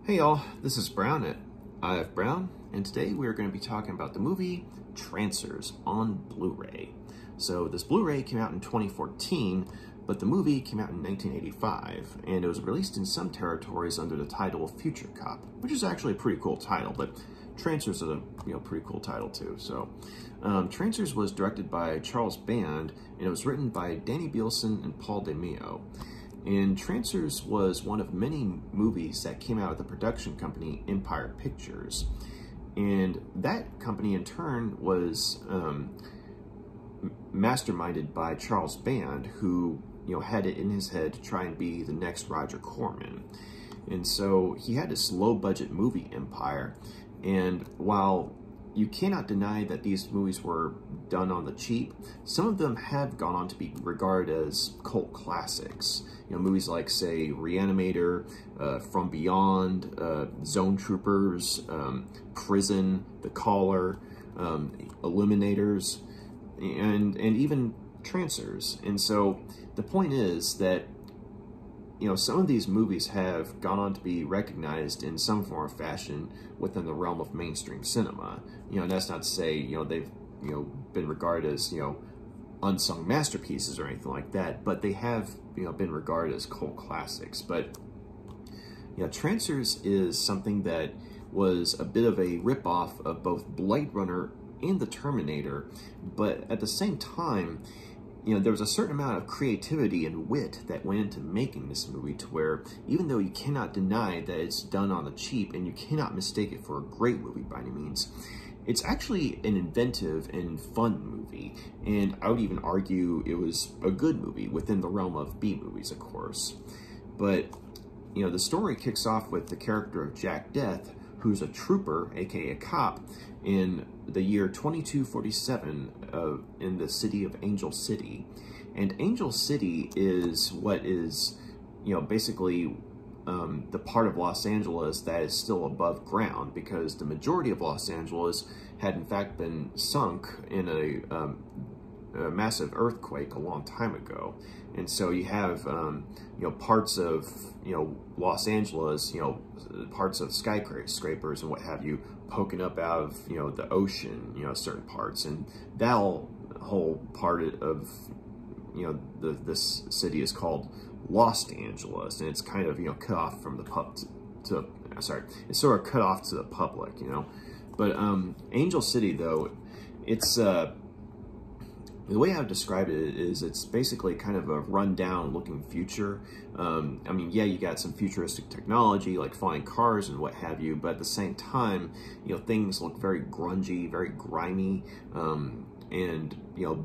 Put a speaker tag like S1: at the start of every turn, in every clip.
S1: Hey y'all, this is Brown at IF Brown, and today we're going to be talking about the movie Trancers on Blu-ray. So this Blu-ray came out in 2014, but the movie came out in 1985, and it was released in some territories under the title Future Cop, which is actually a pretty cool title, but Trancers is a pretty cool title too. So Trancers was directed by Charles Band, and it was written by Danny Bilson and Paul DeMeo. And Trancers was one of many movies that came out of the production company Empire Pictures. And that company in turn was masterminded by Charles Band, who had it in his head to try and be the next Roger Corman. And so he had this low budget movie empire. And while you cannot deny that these movies were done on the cheap, some of them have gone on to be regarded as cult classics. Movies like, say, Reanimator, From Beyond, Zone Troopers, Prison, The Caller, Illuminators, and even Trancers. And so the point is that some of these movies have gone on to be recognized in some form or fashion within the realm of mainstream cinema. And that's not to say, they've, been regarded as, unsung masterpieces or anything like that, but they have, been regarded as cult classics. But, Trancers is something that was a bit of a ripoff of both Blade Runner and the Terminator, but at the same time, there was a certain amount of creativity and wit that went into making this movie, to where even though you cannot deny that it's done on the cheap and you cannot mistake it for a great movie by any means, it's actually an inventive and fun movie. And I would even argue it was a good movie within the realm of B movies, of course. But, the story kicks off with the character of Jack Deth, who's a trooper, aka a cop, in the year 2247 in the city of Angel City. And Angel City is what is, basically the part of Los Angeles that is still above ground, because the majority of Los Angeles had in fact been sunk in a massive earthquake a long time ago. And so you have, parts of, Los Angeles, parts of skyscrapers and what have you, poking up out of, the ocean, certain parts. And that whole part of, this city is called Los Angeles, and it's kind of, cut off from the it's sort of cut off to the public, But Angel City, though, it's, the way I've described it is it's basically kind of a rundown looking future. I mean, yeah, you got some futuristic technology like flying cars and what have you, but at the same time, things look very grungy, very grimy, and,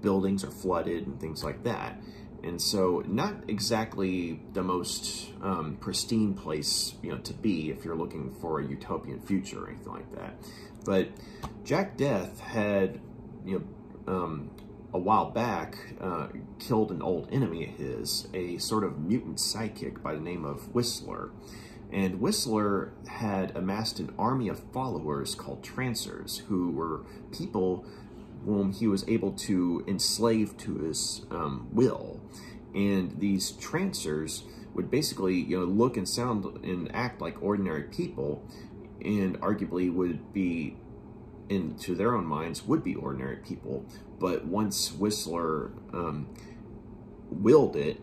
S1: buildings are flooded and things like that. And so not exactly the most pristine place, to be if you're looking for a utopian future or anything like that. But Jack Deth had, a while back, killed an old enemy of his, a sort of mutant sidekick by the name of Whistler. And Whistler had amassed an army of followers called Trancers, who were people whom he was able to enslave to his will. And these Trancers would basically, look and sound and act like ordinary people, and arguably would be, into their own minds, would be ordinary people. But once Whistler willed it,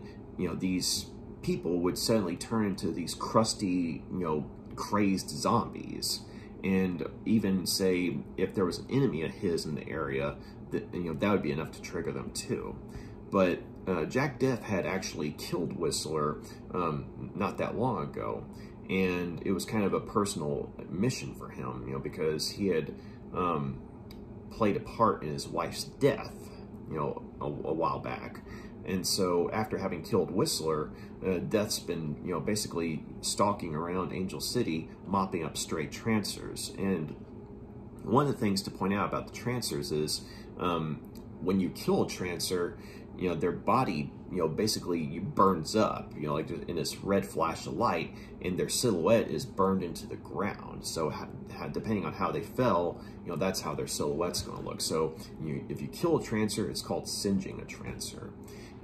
S1: these people would suddenly turn into these crusty, crazed zombies. And even say if there was an enemy of his in the area, that that would be enough to trigger them too. But Jack Deth had actually killed Whistler not that long ago, and it was kind of a personal mission for him, because he had played a part in his wife's death, a while back. And so after having killed Whistler, Deth's been, basically stalking around Angel City, mopping up stray Trancers. And one of the things to point out about the Trancers is when you kill a Trancer, their body, basically burns up, like in this red flash of light, and their silhouette is burned into the ground. So depending on how they fell, that's how their silhouette's going to look. So if you kill a Trancer, it's called singeing a Trancer.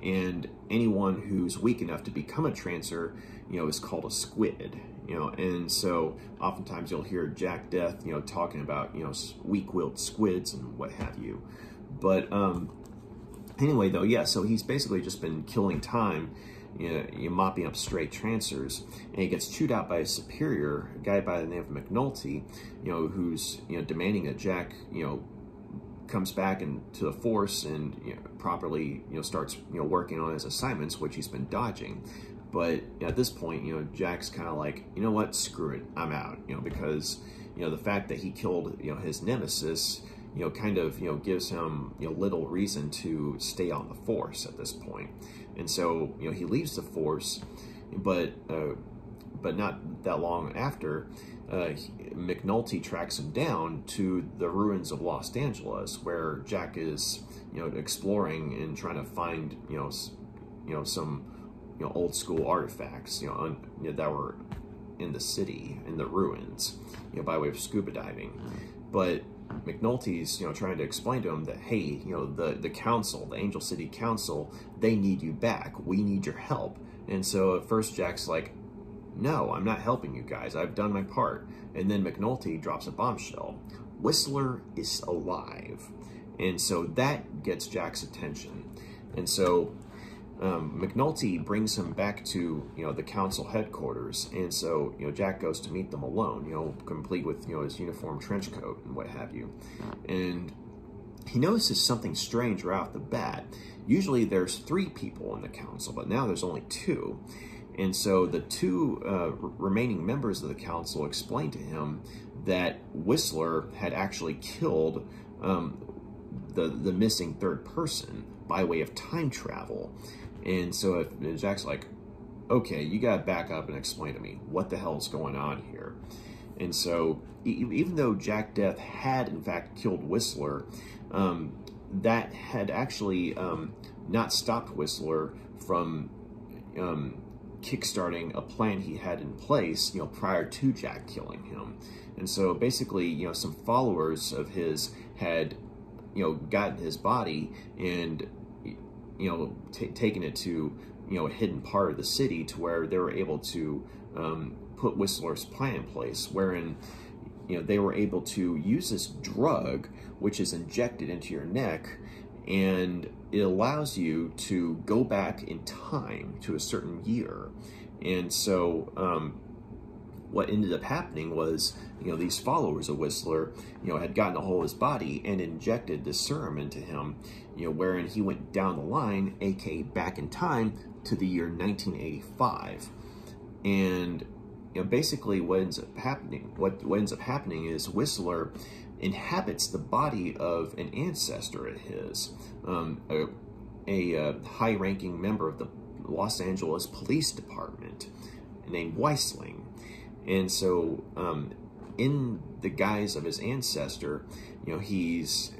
S1: And anyone who's weak enough to become a Trancer, is called a squid. and so oftentimes you'll hear Jack Deth, talking about, weak-willed squids and what have you. But anyway, though, yeah, so he's basically just been killing time, mopping up stray Trancers, and he gets chewed out by his superior, a guy by the name of McNulty, who's, demanding that Jack, comes back into the force and properly, starts, working on his assignments, which he's been dodging. But at this point, Jack's kind of like, you know what, screw it, I'm out, because, the fact that he killed, his nemesis, kind of, gives him, little reason to stay on the force at this point. And so, he leaves the force, but not that long after, McNulty tracks him down to the ruins of Los Angeles, where Jack is, exploring and trying to find, some, old school artifacts, that were in the city, in the ruins, by way of scuba diving. But McNulty's, trying to explain to him that, hey, the council, the Angel City Council, they need you back. We need your help. And so at first Jack's like, no, I'm not helping you guys. I've done my part. And then McNulty drops a bombshell. Whistler is alive. And so that gets Jack's attention. And so McNulty brings him back to, the council headquarters. And so, Jack goes to meet them alone, complete with, his uniform trench coat and what have you. And he notices something strange right off the bat. Usually there's 3 people in the council, but now there's only 2. And so the 2 remaining members of the council explained to him that Whistler had actually killed the missing 3rd person by way of time travel. And so Jack's like, okay, you got to back up and explain to me what the hell's going on here. And so even though Jack Deth had in fact killed Whistler, that had actually not stopped Whistler from kickstarting a plan he had in place, prior to Jack killing him. And so basically, some followers of his had, gotten his body and, taken it to, a hidden part of the city to where they were able to put Whistler's plan in place, wherein, they were able to use this drug, which is injected into your neck, and it allows you to go back in time to a certain year. And so what ended up happening was, these followers of Whistler, had gotten a hold of his body and injected this serum into him, wherein he went down the line, aka back in time, to the year 1985. And basically what ends up happening is Whistler inhabits the body of an ancestor of his, a high-ranking member of the Los Angeles Police Department named Weissling. And so in the guise of his ancestor, he's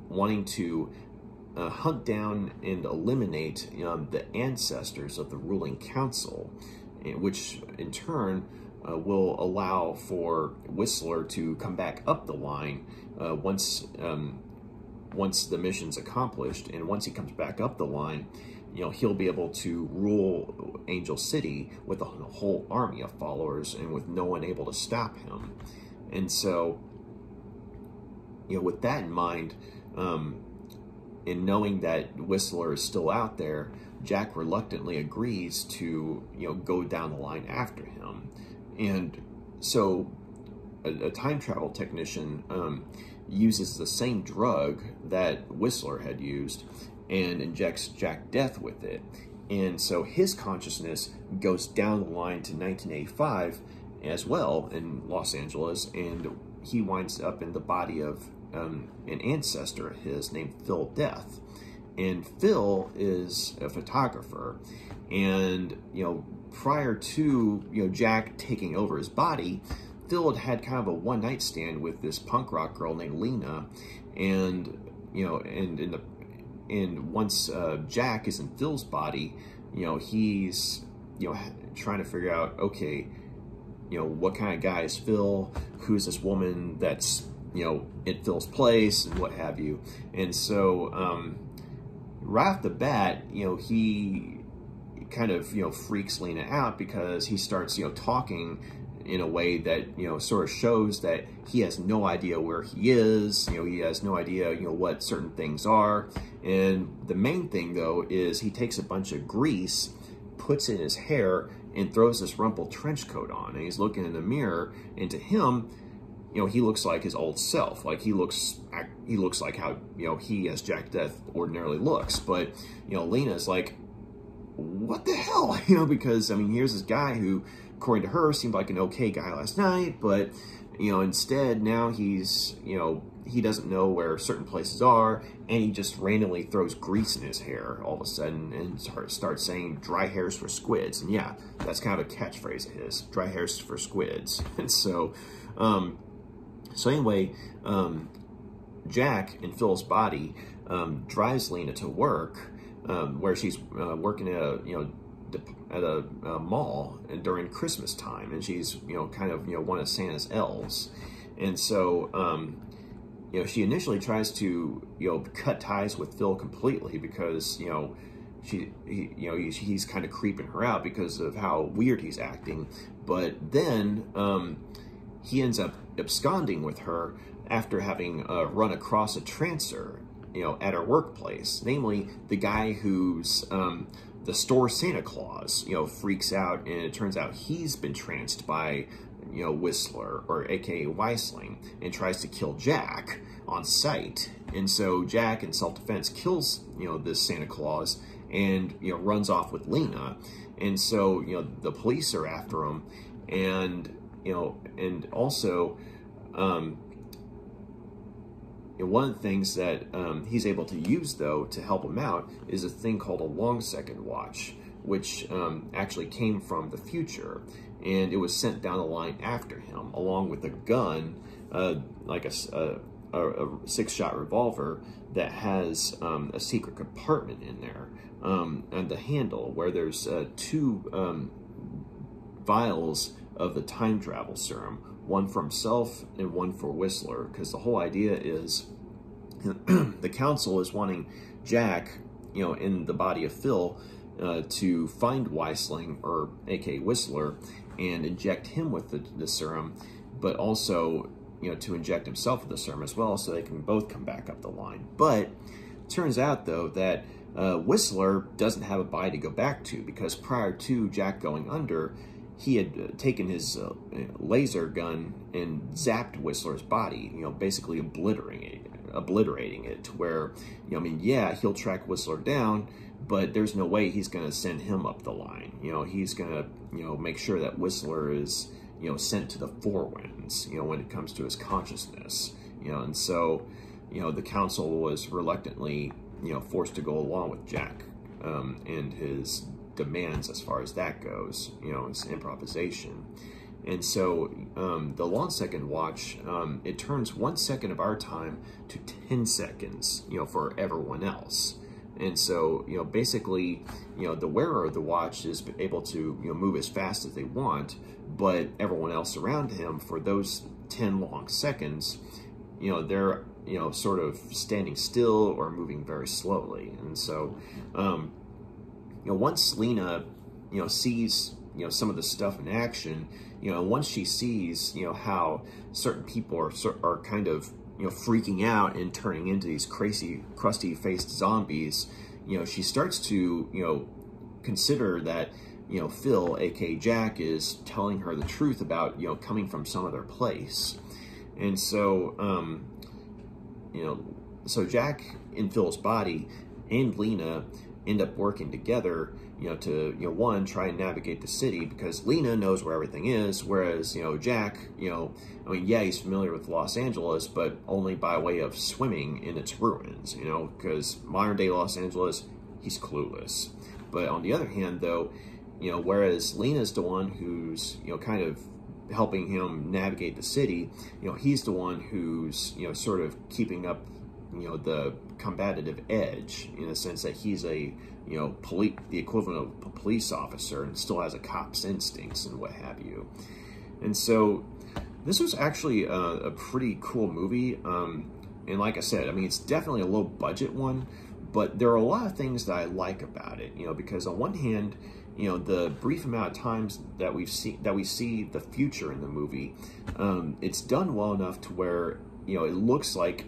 S1: wanting to hunt down and eliminate the ancestors of the ruling council, which in turn will allow for Whistler to come back up the line once the mission's accomplished. And once he comes back up the line, he'll be able to rule Angel City with a whole army of followers and with no one able to stop him. And so, with that in mind, and knowing that Whistler is still out there, Jack reluctantly agrees to, go down the line after him. And so a time travel technician uses the same drug that Whistler had used and injects Jack Deth with it. And so his consciousness goes down the line to 1985 as well in Los Angeles, and he winds up in the body of an ancestor of his named Phil Deth. And Phil is a photographer, and prior to Jack taking over his body, Phil had kind of a one-night stand with this punk rock girl named Lena, and and once Jack is in Phil's body, he's trying to figure out, okay, what kind of guy is Phil? Who's this woman that's in Phil's place and what have you? And so right off the bat, he kind of freaks Lena out because he starts talking in a way that, you know, sort of shows that he has no idea where he is. You know, he has no idea, you know, what certain things are. And the main thing, though, is he takes a bunch of grease, puts it in his hair, and throws this rumpled trench coat on. And he's looking in the mirror, and to him, you know, he looks like his old self. Like, he looks like how, you know, he as Jack Deth ordinarily looks. But, you know, Lena's like, what the hell? You know, because, I mean, here's this guy who, according to her, seemed like an okay guy last night, but, you know, instead now he's, you know, he doesn't know where certain places are, and he just randomly throws grease in his hair all of a sudden and starts saying dry hairs for squids. And yeah, that's kind of a catchphrase of his, dry hairs for squids. And so, anyway, Jack in Phil's body drives Lena to work, where she's working at a, you know, at a mall and during Christmas time, and she's, you know, kind of, you know, one of Santa's elves. And so, you know, she initially tries to, you know, cut ties with Phil completely because, you know, he's kind of creeping her out because of how weird he's acting. But then he ends up absconding with her after having run across a Trancer, you know, at her workplace, namely the guy who's the store Santa Claus, you know, freaks out, and it turns out he's been tranced by, you know, Whistler, or aka Weisling, and tries to kill Jack on sight. And so Jack, in self-defense, kills, you know, this Santa Claus and, you know, runs off with Lena. And so, you know, the police are after him, and, you know, and also, one of the things that he's able to use, though, to help him out is a thing called a long-second watch, which actually came from the future, and it was sent down the line after him, along with a gun, like a 6-shot revolver that has a secret compartment in there, and the handle where there's 2 vials of the time travel serum, one for himself and one for Whistler, because the whole idea is the council is wanting Jack, you know, in the body of Phil, to find Weisling, or aka Whistler, and inject him with the serum, but also, you know, to inject himself with the serum as well, so they can both come back up the line. But it turns out, though, that Whistler doesn't have a body to go back to, because prior to Jack going under, he had taken his laser gun and zapped Whistler's body, you know, basically obliterating it to where, you know, I mean, yeah, he'll track Whistler down, but there's no way he's going to send him up the line. You know, he's going to, you know, make sure that Whistler is, you know, sent to the four winds, you know, when it comes to his consciousness, you know. And so, you know, the council was reluctantly, you know, forced to go along with Jack and his demands as far as that goes, you know, it's improvisation. And so the long-second watch, it turns 1 second of our time to 10 seconds, you know, for everyone else. And so, you know, basically, you know, the wearer of the watch is able to, you know, move as fast as they want, but everyone else around him, for those 10 long seconds, you know, they're, you know, sort of standing still or moving very slowly. And so, you know, once Lena, you know, sees, you know, some of the stuff in action, you know, once she sees, you know, how certain people are kind of, you know, freaking out and turning into these crazy, crusty-faced zombies, you know, she starts to, you know, consider that, you know, Phil, aka Jack, is telling her the truth about, you know, coming from some other place. And so, you know, so Jack in Phil's body and Lena end up working together, you know, to, you know, one, try and navigate the city, because Lena knows where everything is, whereas, you know, Jack, you know, I mean, yeah, he's familiar with Los Angeles, but only by way of swimming in its ruins, you know, because modern day Los Angeles, he's clueless. But on the other hand, though, you know, whereas Lena's the one who's, you know, kind of helping him navigate the city, you know, he's the one who's, you know, sort of keeping up, you know, the combative edge, in the sense that he's a, you know, the equivalent of a police officer, and still has a cop's instincts and what have you. And so this was actually a pretty cool movie. And like I said, I mean, it's definitely a low budget one, but there are a lot of things that I like about it, you know, because on one hand, you know, the brief amount of times that we see the future in the movie, it's done well enough to where, you know, it looks like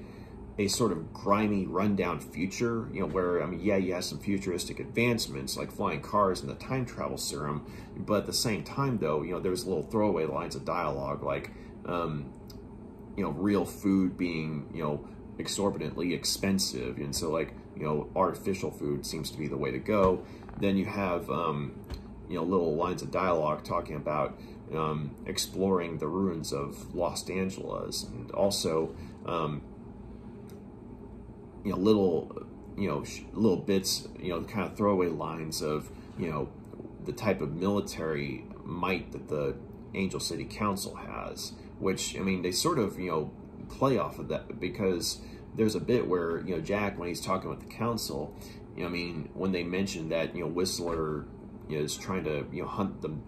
S1: a sort of grimy, rundown future, you know, where, I mean, yeah, you have some futuristic advancements like flying cars and the time travel serum, but at the same time, though, you know, there's little throwaway lines of dialogue like, you know, real food being, you know, exorbitantly expensive, and so, like, you know, artificial food seems to be the way to go. Then you have, you know, little lines of dialogue talking about exploring the ruins of Los Angeles, and also, you know, little bits, you know, kind of throwaway lines of, you know, the type of military might that the Angel City Council has, which, I mean, they sort of, you know, play off of that, because there's a bit where, you know, Jack, when he's talking with the council, you know, I mean, when they mention that, you know, Whistler, you know, is trying to, you know, hunt them,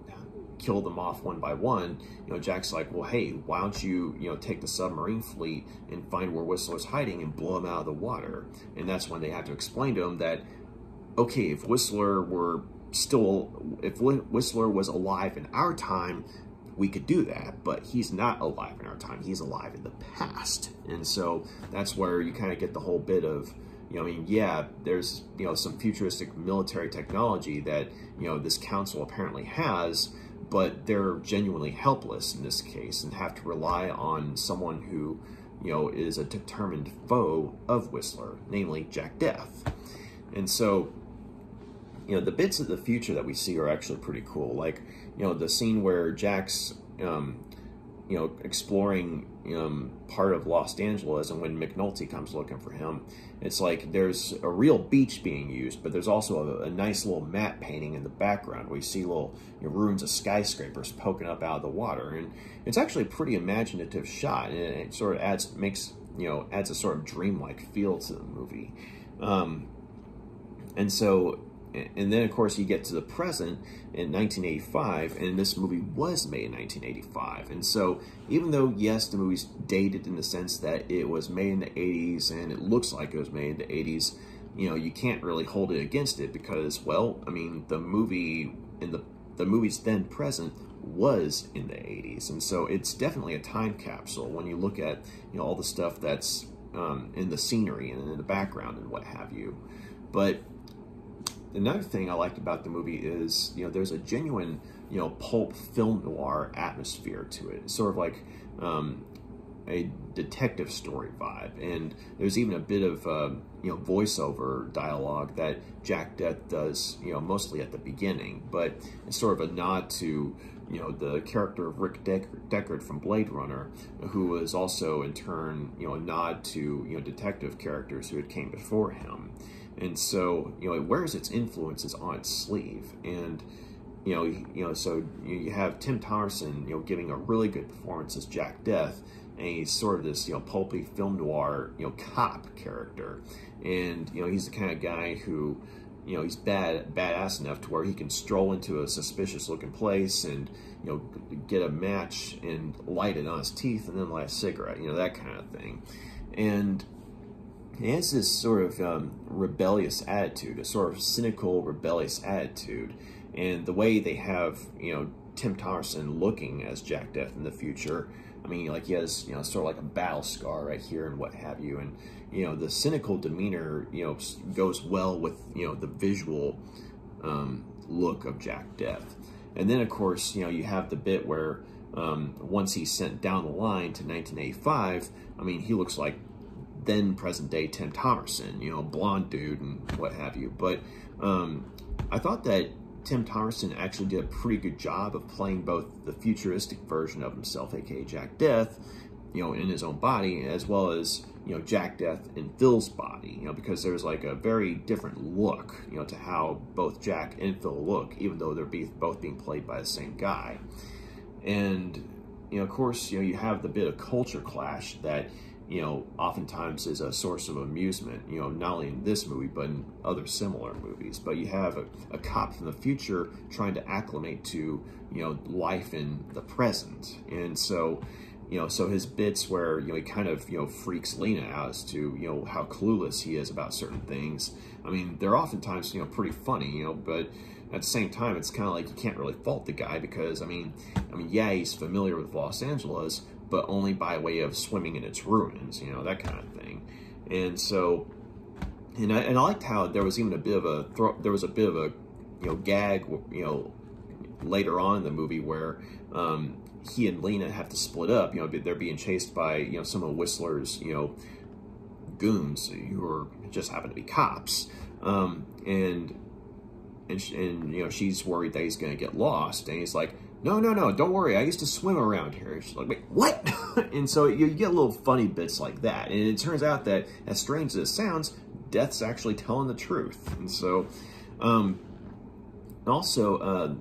S1: kill them off one by one, you know, Jack's like, well, hey, why don't you, you know, take the submarine fleet and find where Whistler's hiding and blow him out of the water? And that's when they have to explain to him that, okay, if Whistler was alive in our time, we could do that, but he's not alive in our time. He's alive in the past. And so that's where you kind of get the whole bit of, you know, I mean, yeah, there's, you know, some futuristic military technology that, you know, this council apparently has, but they're genuinely helpless in this case and have to rely on someone who, you know, is a determined foe of Whistler, namely Jack Deth. And so, you know, the bits of the future that we see are actually pretty cool. Like, you know, the scene where Jack's, you know, exploring part of Los Angeles, and when McNulty comes looking for him, it's like there's a real beach being used, but there's also a nice little matte painting in the background where you see little, you know, ruins of skyscrapers poking up out of the water, and it's actually a pretty imaginative shot, and it sort of adds a sort of dreamlike feel to the movie, and so. And then, of course, you get to the present in 1985, and this movie was made in 1985. And so, even though, yes, the movie's dated in the sense that it was made in the 80s, and it looks like it was made in the 80s, you know, you can't really hold it against it because, well, I mean, the movie in the movie's then present was in the 80s. And so it's definitely a time capsule when you look at, you know, all the stuff that's in the scenery and in the background and what have you. But another thing I liked about the movie is, you know, there's a genuine, you know, pulp film noir atmosphere to it. It's sort of like a detective story vibe. And there's even a bit of, you know, voiceover dialogue that Jack Deth does, you know, mostly at the beginning. But it's sort of a nod to, you know, the character of Rick Deckard from Blade Runner, who was also, in turn, you know, a nod to, you know, detective characters who had came before him. And so, you know, it wears its influences on its sleeve. And, you know, so you have Tim Thomerson, you know, giving a really good performance as Jack Deth, and he's sort of this, you know, pulpy film noir, you know, cop character. And, you know, he's the kind of guy who, you know, he's badass enough to where he can stroll into a suspicious looking place and, you know, get a match and light it on his teeth and then light a cigarette, you know, that kind of thing. And he has this sort of rebellious attitude, a sort of cynical, rebellious attitude. And the way they have, you know, Tim Thomerson looking as Jack Deth in the future, I mean, like, he has, you know, sort of like a battle scar right here and what have you. And, you know, the cynical demeanor, you know, goes well with, you know, the visual look of Jack Deth. And then, of course, you know, you have the bit where once he's sent down the line to 1985, I mean, he looks like then present-day Tim Thomerson, you know, blonde dude and what have you. But I thought that Tim Thomerson actually did a pretty good job of playing both the futuristic version of himself, aka Jack Deth, you know, in his own body, as well as, you know, Jack Deth in Phil's body, you know, because there's like a very different look, you know, to how both Jack and Phil look, even though they're both being played by the same guy. And, you know, of course, you know, you have the bit of culture clash that, you know, oftentimes is a source of amusement, you know, not only in this movie, but in other similar movies. But you have a cop from the future trying to acclimate to, you know, life in the present. And so, you know, so his bits where, you know, he kind of, you know, freaks Lena out as to, you know, how clueless he is about certain things. I mean, they're oftentimes, you know, pretty funny, you know, but, at the same time, it's kind of like you can't really fault the guy because, I mean, yeah, he's familiar with Los Angeles, but only by way of swimming in its ruins, you know, that kind of thing. And so, and I liked how there was even a bit of a you know, gag, you know, later on in the movie where he and Lena have to split up. You know, they're being chased by, you know, some of Whistler's, you know, goons who are just happen to be cops, and you know, she's worried that he's going to get lost, and he's like, no, don't worry, I used to swim around here. She's like, wait, what? And so you get little funny bits like that, and it turns out that, as strange as it sounds, Deth's actually telling the truth. And so also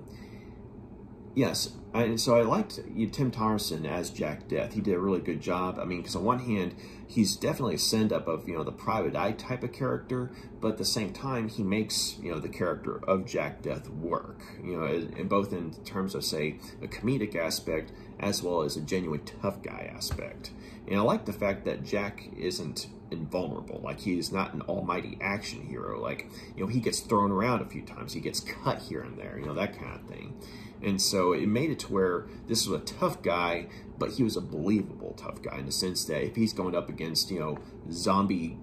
S1: yes, so I liked Tim Thomerson as Jack Deth. He did a really good job. I mean, because on one hand, he's definitely a send-up of, you know, the private eye type of character, but at the same time, he makes, you know, the character of Jack Deth work, you know, in both in terms of, say, a comedic aspect as well as a genuine tough guy aspect. And I like the fact that Jack isn't invulnerable. Like, he's not an almighty action hero. Like, you know, he gets thrown around a few times. He gets cut here and there, you know, that kind of thing. And so it made it to where this was a tough guy, but he was a believable tough guy in the sense that if he's going up against, you know, zombie,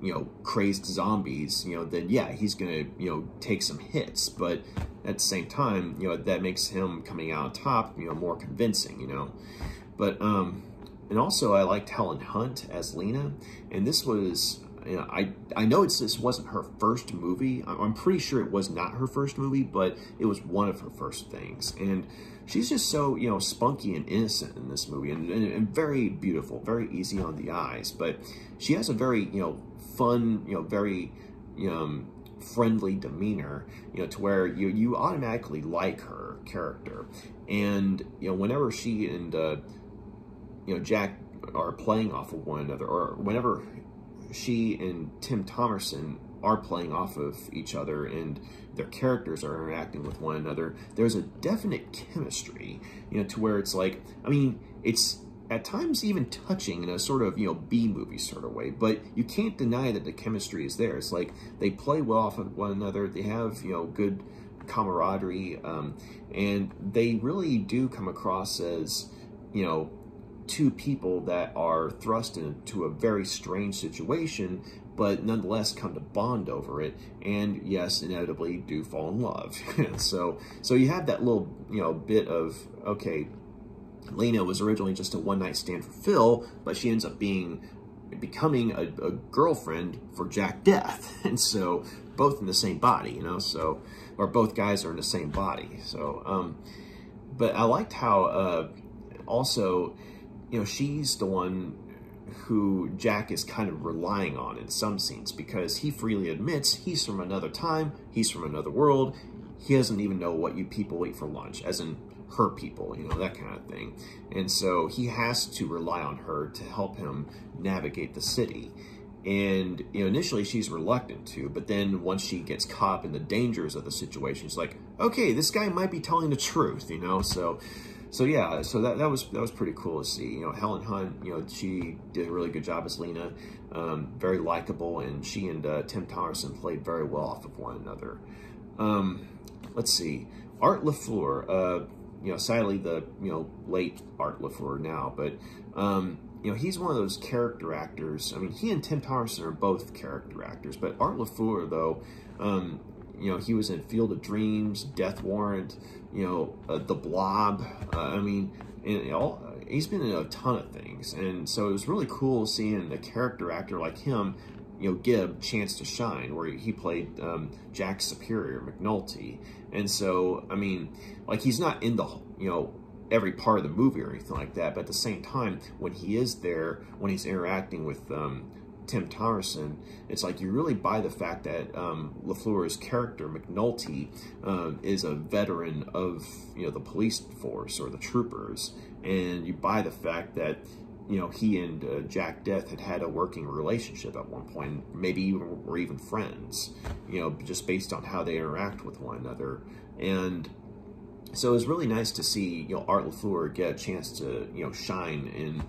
S1: you know, crazed zombies, you know, then yeah, he's going to, you know, take some hits. But at the same time, you know, that makes him coming out on top, you know, more convincing, you know. But, and also I liked Helen Hunt as Lena. And this was, you know, I know this wasn't her first movie. I'm pretty sure it was not her first movie, but it was one of her first things. And she's just so, you know, spunky and innocent in this movie, and very beautiful, very easy on the eyes. But she has a very, you know, fun, you know, very friendly demeanor, you know, to where you automatically like her character. And, you know, whenever she and, you know, Jack are playing off of one another, or whenever she and Tim Thomerson are playing off of each other and their characters are interacting with one another, there's a definite chemistry, you know, to where it's like, I mean, it's at times even touching in a sort of, you know, B-movie sort of way, but you can't deny that the chemistry is there. It's like they play well off of one another, they have, you know, good camaraderie, and they really do come across as, you know, two people that are thrust into a very strange situation, but nonetheless come to bond over it, and yes, inevitably do fall in love. so you have that little, you know, bit of, okay, Lena was originally just a one-night stand for Phil, but she ends up becoming a girlfriend for Jack Deth, and so both in the same body, you know, so, or both guys are in the same body. So but I liked how also, you know, she's the one who Jack is kind of relying on in some scenes, because he freely admits he's from another time, he's from another world, he doesn't even know what you people eat for lunch, as in her people, you know, that kind of thing. And so he has to rely on her to help him navigate the city. And, you know, initially she's reluctant to, but then once she gets caught up in the dangers of the situation, she's like, okay, this guy might be telling the truth, you know. So yeah, so that was pretty cool to see. You know, Helen Hunt, you know, she did a really good job as Lena, very likable, and she and Tim Thomerson played very well off of one another. Let's see, Art LaFleur, you know, sadly the, you know, late Art LaFleur now, but you know, he's one of those character actors. I mean, he and Tim Thomerson are both character actors, but Art LaFleur, though, you know, he was in Field of Dreams, Death Warrant, you know, The Blob. I mean, he's been in a ton of things, and so it was really cool seeing a character actor like him, you know, get a chance to shine, where he played Jack's superior, McNulty. And so, I mean, like, he's not in the, you know, every part of the movie or anything like that, but at the same time, when he is there, when he's interacting with Tim Thomerson, it's like you really buy the fact that LaFleur's character, McNulty, is a veteran of, you know, the police force or the troopers, and you buy the fact that, you know, he and Jack Deth had a working relationship at one point, maybe were even friends, you know, just based on how they interact with one another. And So it was really nice to see, Art LaFleur get a chance to, shine in,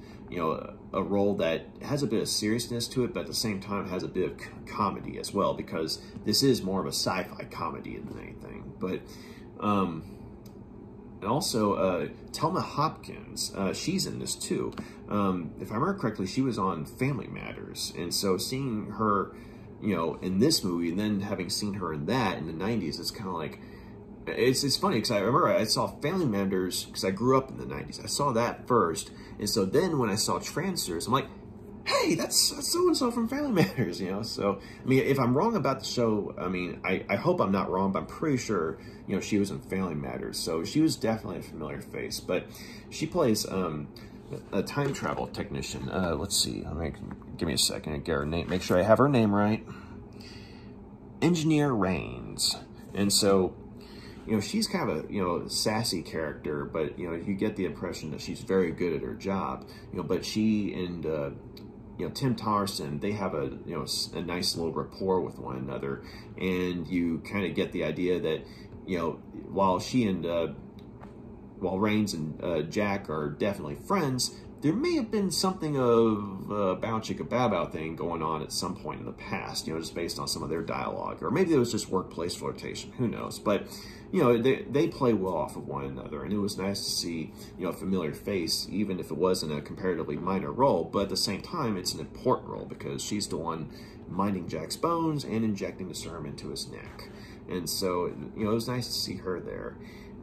S1: a role that has a bit of seriousness to it, but at the same time has a bit of comedy as well, because this is more of a sci-fi comedy than anything. But, and also, Telma Hopkins, she's in this too. If I remember correctly, she was on Family Matters, and so seeing her, in this movie, and then having seen her in that in the 90s, it's kind of like, it's funny, because I remember I saw Family Matters, because I grew up in the 90s. I saw that first, and so then when I saw Trancers, I'm like, hey, that's so-and-so from Family Matters, So, I mean, if I'm wrong about the show, I mean, I hope I'm not wrong, but I'm pretty sure, she was in Family Matters. So she was definitely a familiar face, but she plays a time travel technician. Let's see, give me a second to get her name, make sure I have her name right. Engineer Rains. And so, she's kind of a, sassy character, but, you get the impression that she's very good at her job, but she and, Tim Thomerson, they have a, a nice little rapport with one another, and you kind of get the idea that, while she and, while Rains and Jack are definitely friends, there may have been something of a bow chicka bow bow thing going on at some point in the past, just based on some of their dialogue. Or maybe it was just workplace flirtation, who knows. But, they play well off of one another. And it was nice to see, a familiar face, even if it wasn't a comparatively minor role. But at the same time, it's an important role because she's the one minding Jack's bones and injecting the serum into his neck. And so, it was nice to see her there.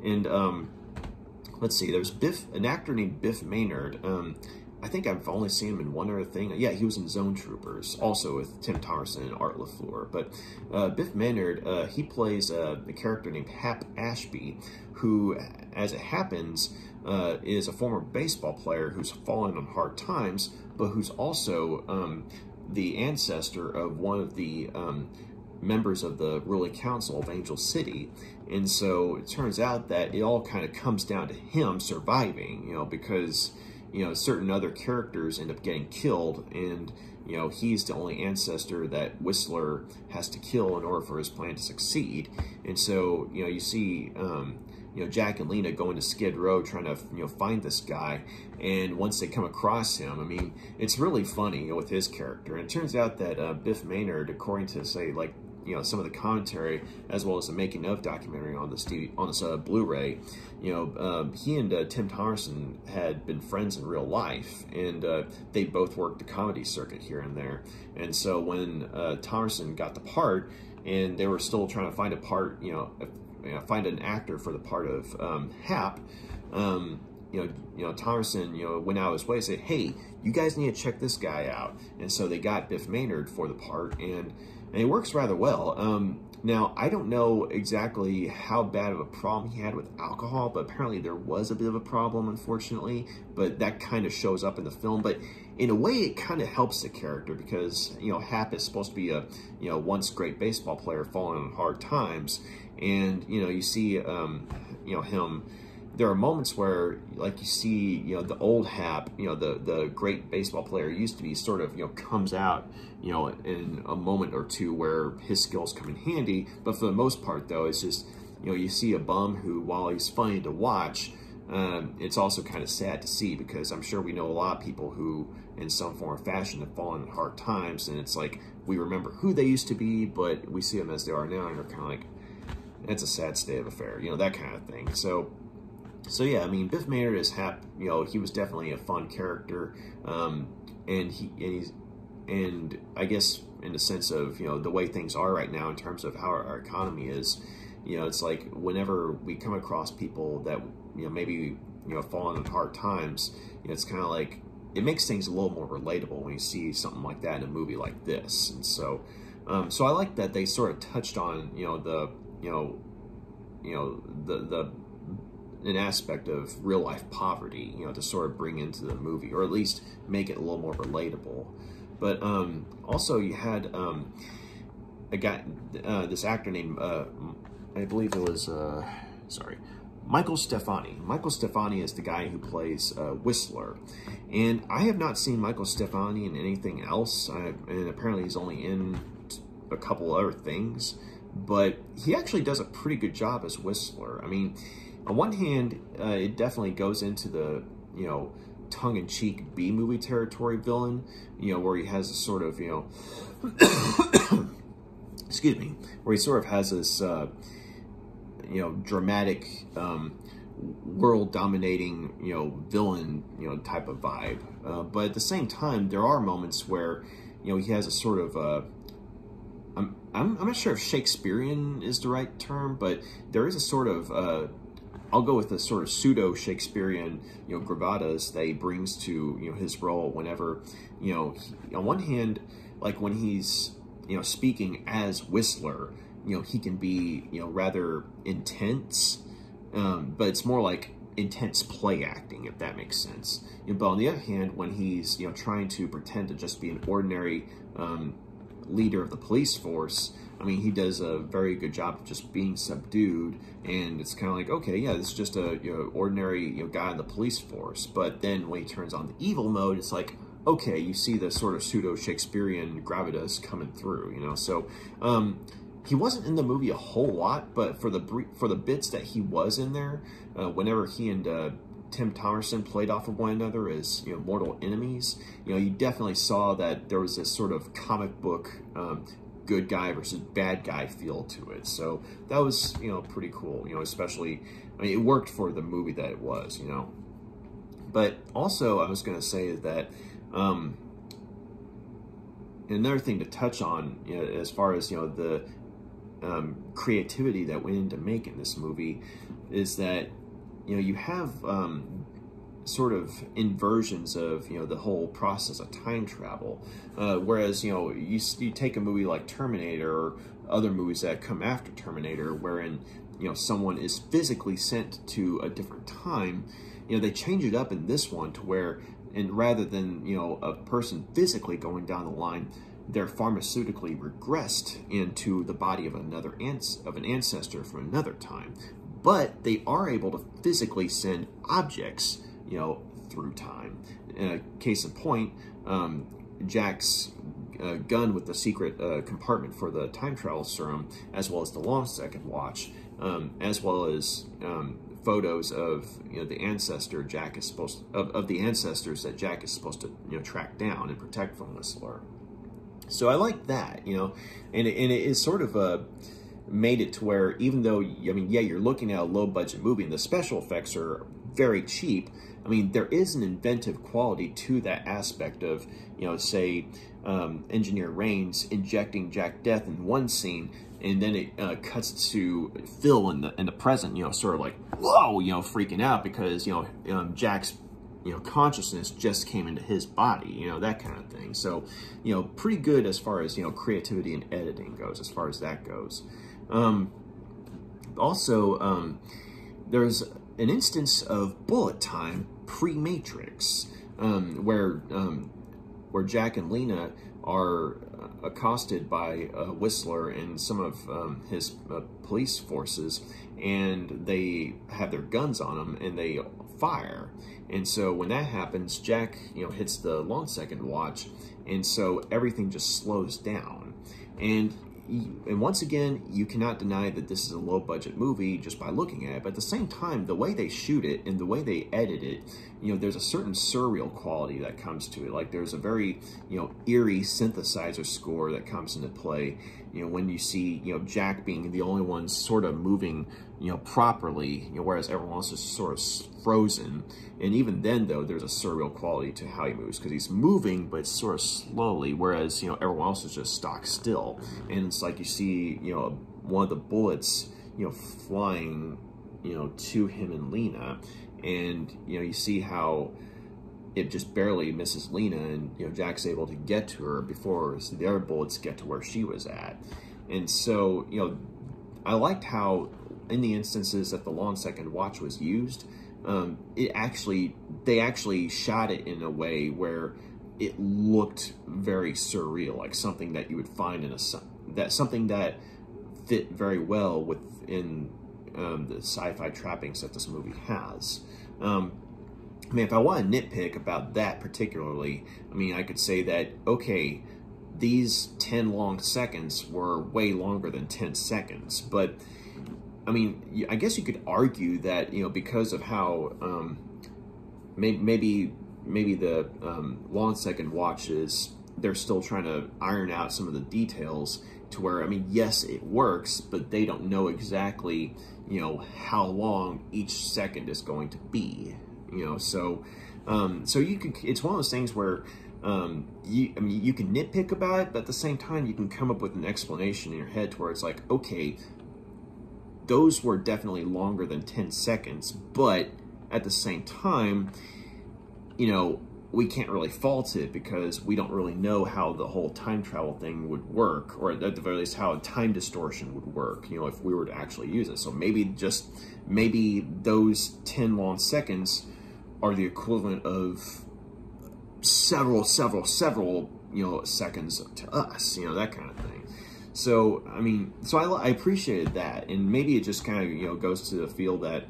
S1: And, let's see, there's Biff, an actor named Biff Manard. I think I've only seen him in one other thing. Yeah, he was in Zone Troopers, also with Tim Thomerson and Art LaFleur. But Biff Manard, he plays a character named Hap Ashby, who, as it happens, is a former baseball player who's fallen on hard times, but who's also the ancestor of one of the members of the ruling council of Angel City. And so it turns out that it all kind of comes down to him surviving, because, certain other characters end up getting killed, and, he's the only ancestor that Whistler has to kill in order for his plan to succeed. And so, you see, Jack and Lena going to Skid Row trying to, find this guy. And once they come across him, I mean, it's really funny, with his character. And it turns out that Biff Manard, according to, say, like, some of the commentary, as well as the making of documentary on this Blu-ray, he and Tim Thomerson had been friends in real life, and they both worked the comedy circuit here and there. And so when Thomerson got the part, and they were still trying to find a part, find an actor for the part of Hap, Thomerson, went out of his way and said, hey, you guys need to check this guy out. And so they got Biff Manard for the part, and it works rather well. Now, I don't know exactly how bad of a problem he had with alcohol, but apparently there was a bit of a problem, unfortunately. But that kind of shows up in the film. But in a way, it kind of helps the character because, Hap is supposed to be a, once great baseball player falling on hard times. And, you see, him... There are moments where, like, you see, the old Hap, the great baseball player used to be sort of, comes out, in a moment or two where his skills come in handy. But for the most part, though, it's just, you see a bum who, while he's funny to watch, it's also kind of sad to see because I'm sure we know a lot of people who, in some form or fashion, have fallen in hard times. And it's like, we remember who they used to be, but we see them as they are now, and they're kind of like, it's a sad state of affair, that kind of thing. So yeah, I mean, Biff Manard as Hap, he was definitely a fun character, and I guess in the sense of, the way things are right now in terms of how our economy is, it's like whenever we come across people that, maybe, fallen on hard times, it's kind of like, it makes things a little more relatable when you see something like that in a movie like this. And so, so I like that they sort of touched on, an aspect of real life poverty, to sort of bring into the movie, or at least make it a little more relatable. But also you had a guy, this actor named, I believe it was, Michael Stefani. Michael Stefani is the guy who plays Whistler. And I have not seen Michael Stefani in anything else, and apparently he's only in a couple other things, but he actually does a pretty good job as Whistler. I mean, on one hand, it definitely goes into the, you know, tongue-in-cheek B-movie territory villain, you know, where he has a sort of, you know, excuse me, where he sort of has this, you know, dramatic, world-dominating, you know, villain, you know, type of vibe. But at the same time, there are moments where, you know, he has a sort of, I'm not sure if Shakespearean is the right term, but there is a sort of, I'll go with the sort of pseudo-Shakespearean, you know, gravatas that he brings to, you know, his role whenever, you know, on one hand, like when he's, you know, speaking as Whistler, you know, he can be, you know, rather intense, but it's more like intense play acting, if that makes sense. You know, but on the other hand, when he's, you know, trying to pretend to just be an ordinary leader of the police force, I mean, he does a very good job of just being subdued, and it's kind of like, okay, yeah, this is just a, you know, ordinary, you know, guy in the police force. But then when he turns on the evil mode, it's like, okay, you see the sort of pseudo-Shakespearean gravitas coming through, you know. So he wasn't in the movie a whole lot, but for the bits that he was in there, whenever he and Tim Thomerson played off of one another as, you know, mortal enemies, you know, you definitely saw that there was this sort of comic book good guy versus bad guy feel to it. So that was, you know, pretty cool, you know, especially, I mean, it worked for the movie that it was, you know. But also, I was going to say that another thing to touch on, you know, as far as, you know, the creativity that went into making this movie is that, you know, you have sort of inversions of, you know, the whole process of time travel. Whereas, you know, you take a movie like Terminator or other movies that come after Terminator, wherein, you know, someone is physically sent to a different time, you know, they change it up in this one to where, and rather than, you know, a person physically going down the line, they're pharmaceutically regressed into the body of an ancestor from another time. But they are able to physically send objects, you know, through time. Case in point, Jack's gun with the secret compartment for the time travel serum, as well as the long second watch, as well as photos of, you know, the ancestor Jack is supposed of the ancestors that Jack is supposed to, you know, track down and protect from Whistler. So I like that, you know, and it is sort of made it to where, even though, I mean, yeah, you're looking at a low budget movie and the special effects are very cheap, I mean, there is an inventive quality to that aspect of, you know, say, Engineer Rains injecting Jack Deth in one scene, and then it cuts to Phil in the present, you know, sort of like, whoa, you know, freaking out because, you know, Jack's, you know, consciousness just came into his body, you know, that kind of thing. So, you know, pretty good as far as, you know, creativity and editing goes, as far as that goes. Also, there's an instance of bullet time pre-Matrix, where Jack and Lena are accosted by Whistler and some of his police forces, and they have their guns on them and they fire. And so when that happens, Jack, you know, hits the long second watch, and so everything just slows down. And once again, you cannot deny that this is a low-budget movie just by looking at it. But at the same time, the way they shoot it and the way they edit it, you know, there's a certain surreal quality that comes to it. Like, there's a very, you know, eerie synthesizer score that comes into play, you know, when you see, you know, Jack being the only one sort of moving, you know, properly, you know, whereas everyone else is sort of frozen. And even then, though, there's a surreal quality to how he moves, because he's moving, but sort of slowly, whereas, you know, everyone else is just stock still. And it's like you see, you know, one of the bullets, you know, flying, you know, to him and Lena, and, you know, you see how it just barely misses Lena, and, you know, Jack's able to get to her before the other bullets get to where she was at. And so, you know, I liked how, in the instances that the long second watch was used, they actually shot it in a way where it looked very surreal, like something that you would find in something that fit very well within the sci-fi trappings that this movie has. I mean, if I want to nitpick about that particularly, I mean, I could say that, okay, these 10 long seconds were way longer than 10 seconds, but I mean, I guess you could argue that, you know, because of how maybe the long second watches, they're still trying to iron out some of the details to where, I mean, yes, it works, but they don't know exactly, you know, how long each second is going to be, you know. So so you could, it's one of those things where I mean, you can nitpick about it, but at the same time, you can come up with an explanation in your head to where it's like, okay, those were definitely longer than 10 seconds, but at the same time, you know, we can't really fault it because we don't really know how the whole time travel thing would work, or at the very least how a time distortion would work, you know, if we were to actually use it. So maybe those 10 long seconds are the equivalent of several, you know, seconds to us, you know, that kind of thing. So, I mean, so I appreciated that, and maybe it just kind of, you know, goes to the feel that,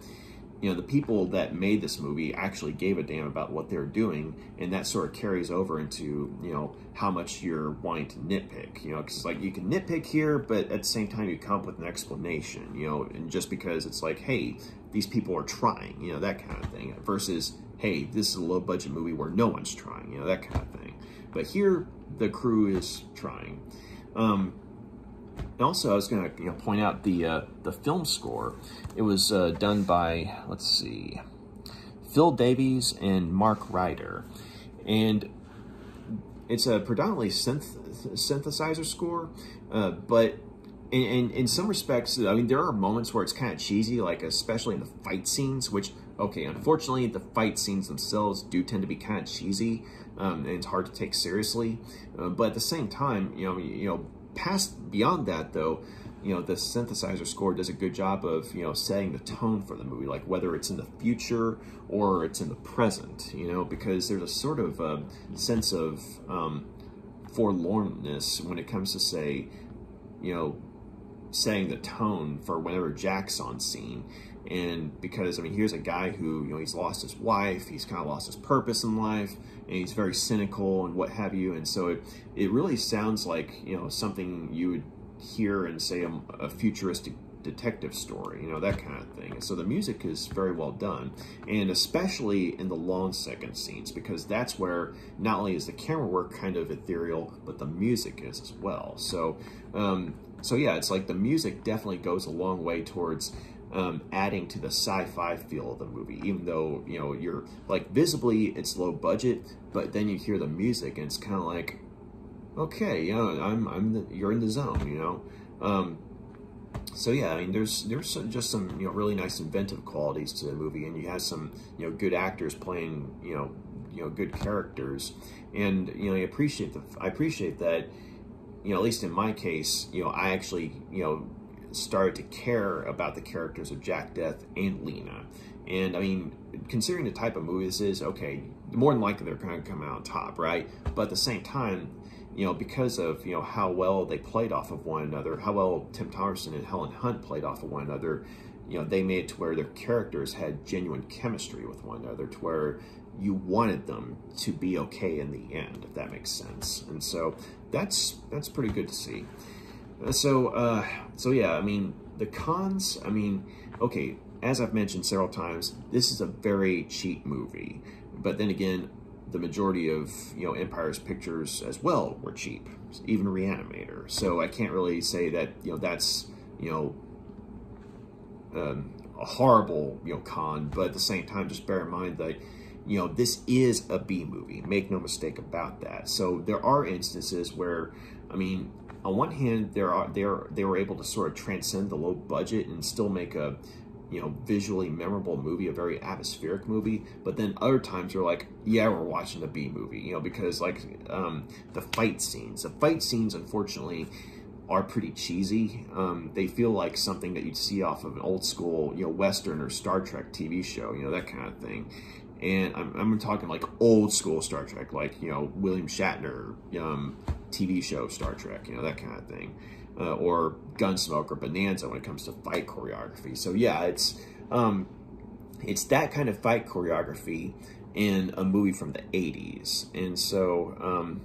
S1: you know, the people that made this movie actually gave a damn about what they're doing, and that sort of carries over into, you know, how much you're wanting to nitpick, you know, because like you can nitpick here, but at the same time you come up with an explanation, you know, and just because it's like, hey, these people are trying, you know, that kind of thing, versus, hey, this is a low budget movie where no one's trying, you know, that kind of thing. But here, the crew is trying. And also, I was going to, you know, point out the film score. It was done by, let's see, Phil Davies and Mark Ryder, and it's a predominantly synthesizer score. But in some respects, I mean, there are moments where it's kind of cheesy, like especially in the fight scenes. Which, okay, unfortunately, the fight scenes themselves do tend to be kind of cheesy, and it's hard to take seriously. But at the same time, you know. Beyond that, though, you know, the synthesizer score does a good job of, you know, setting the tone for the movie, like whether it's in the future or it's in the present, you know, because there's a sort of sense of forlornness when it comes to, say, you know, setting the tone for whenever Jack's on scene. And because, I mean, here's a guy who, you know, he's lost his wife, he's kind of lost his purpose in life, and he's very cynical and what have you. And so it really sounds like, you know, something you would hear in, say, a futuristic detective story, you know, that kind of thing. And so the music is very well done, and especially in the long second scenes, because that's where not only is the camera work kind of ethereal, but the music is as well. So, so yeah, it's like the music definitely goes a long way towards adding to the sci-fi feel of the movie, even though, you know, you're like visibly it's low budget, but then you hear the music and it's kind of like, okay, you know, you're in the zone, you know. So yeah, I mean, there's just some, you know, really nice inventive qualities to the movie, and you have some, you know, good actors playing, you know, good characters, and, you know, I appreciate that, you know, at least in my case, you know, I actually, you know, started to care about the characters of Jack Deth and Lena. And I mean, considering the type of movie this is, okay, more than likely they're going to come out on top, right? But at the same time, you know, because of, you know, how well they played off of one another, how well Tim Thomerson and Helen Hunt played off of one another, you know, they made it to where their characters had genuine chemistry with one another, to where you wanted them to be okay in the end, if that makes sense. And so that's pretty good to see. So yeah, I mean, the cons, I mean, okay, as I've mentioned several times, this is a very cheap movie. But then again, the majority of, you know, Empire's pictures as well were cheap, even Reanimator. So I can't really say that, you know, that's, you know, a horrible, you know, con. But at the same time, just bear in mind that, you know, this is a B movie. Make no mistake about that. So there are instances where, I mean, on one hand, they were able to sort of transcend the low budget and still make a, you know, visually memorable movie, a very atmospheric movie. But then other times you're like, yeah, we're watching a B movie, you know, because like the fight scenes, unfortunately, are pretty cheesy. They feel like something that you'd see off of an old school, you know, Western or Star Trek TV show, you know, that kind of thing. And I'm talking like old school Star Trek, like, you know, William Shatner TV show Star Trek, you know, that kind of thing. Or Gunsmoke or Bonanza when it comes to fight choreography. So yeah, it's that kind of fight choreography in a movie from the 80s. And so,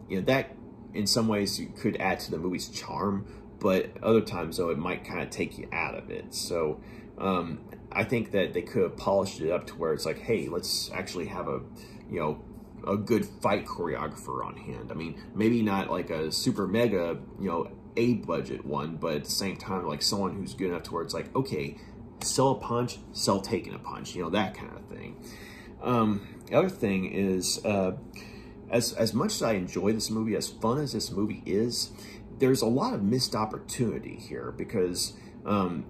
S1: you know, that in some ways you could add to the movie's charm, but other times, though, it might kind of take you out of it. So I think that they could have polished it up to where it's like, hey, let's actually have a, you know, a good fight choreographer on hand. I mean, maybe not like a super mega, you know, A budget one, but at the same time, like someone who's good enough to where it's like, okay, sell a punch, sell taking a punch, you know, that kind of thing. The other thing is, as much as I enjoy this movie, as fun as this movie is, there's a lot of missed opportunity here, because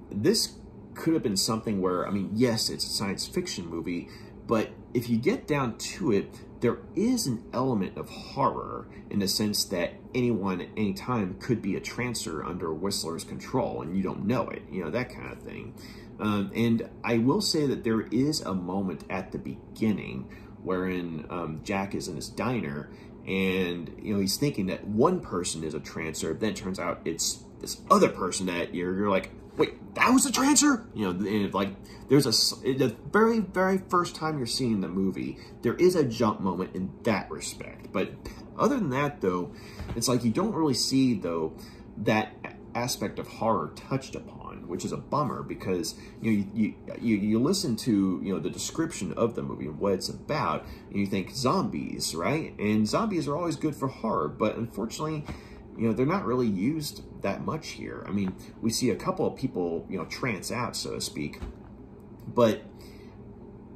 S1: this could have been something where, I mean, yes, it's a science fiction movie, but if you get down to it, there is an element of horror in the sense that anyone at any time could be a trancer under Whistler's control and you don't know it, you know, that kind of thing. And I will say that there is a moment at the beginning wherein Jack is in his diner and, you know, he's thinking that one person is a trancer, then it turns out it's this other person that you're like, wait, that was a trancer? You know, and like, there's the very, very first time you're seeing the movie, there is a jump moment in that respect. But other than that, though, it's like you don't really see, though, that aspect of horror touched upon, which is a bummer, because you listen to, you know, the description of the movie and what it's about, and you think zombies, right? And zombies are always good for horror, but unfortunately, you know, they're not really used that much here. I mean, we see a couple of people, you know, trance out, so to speak, but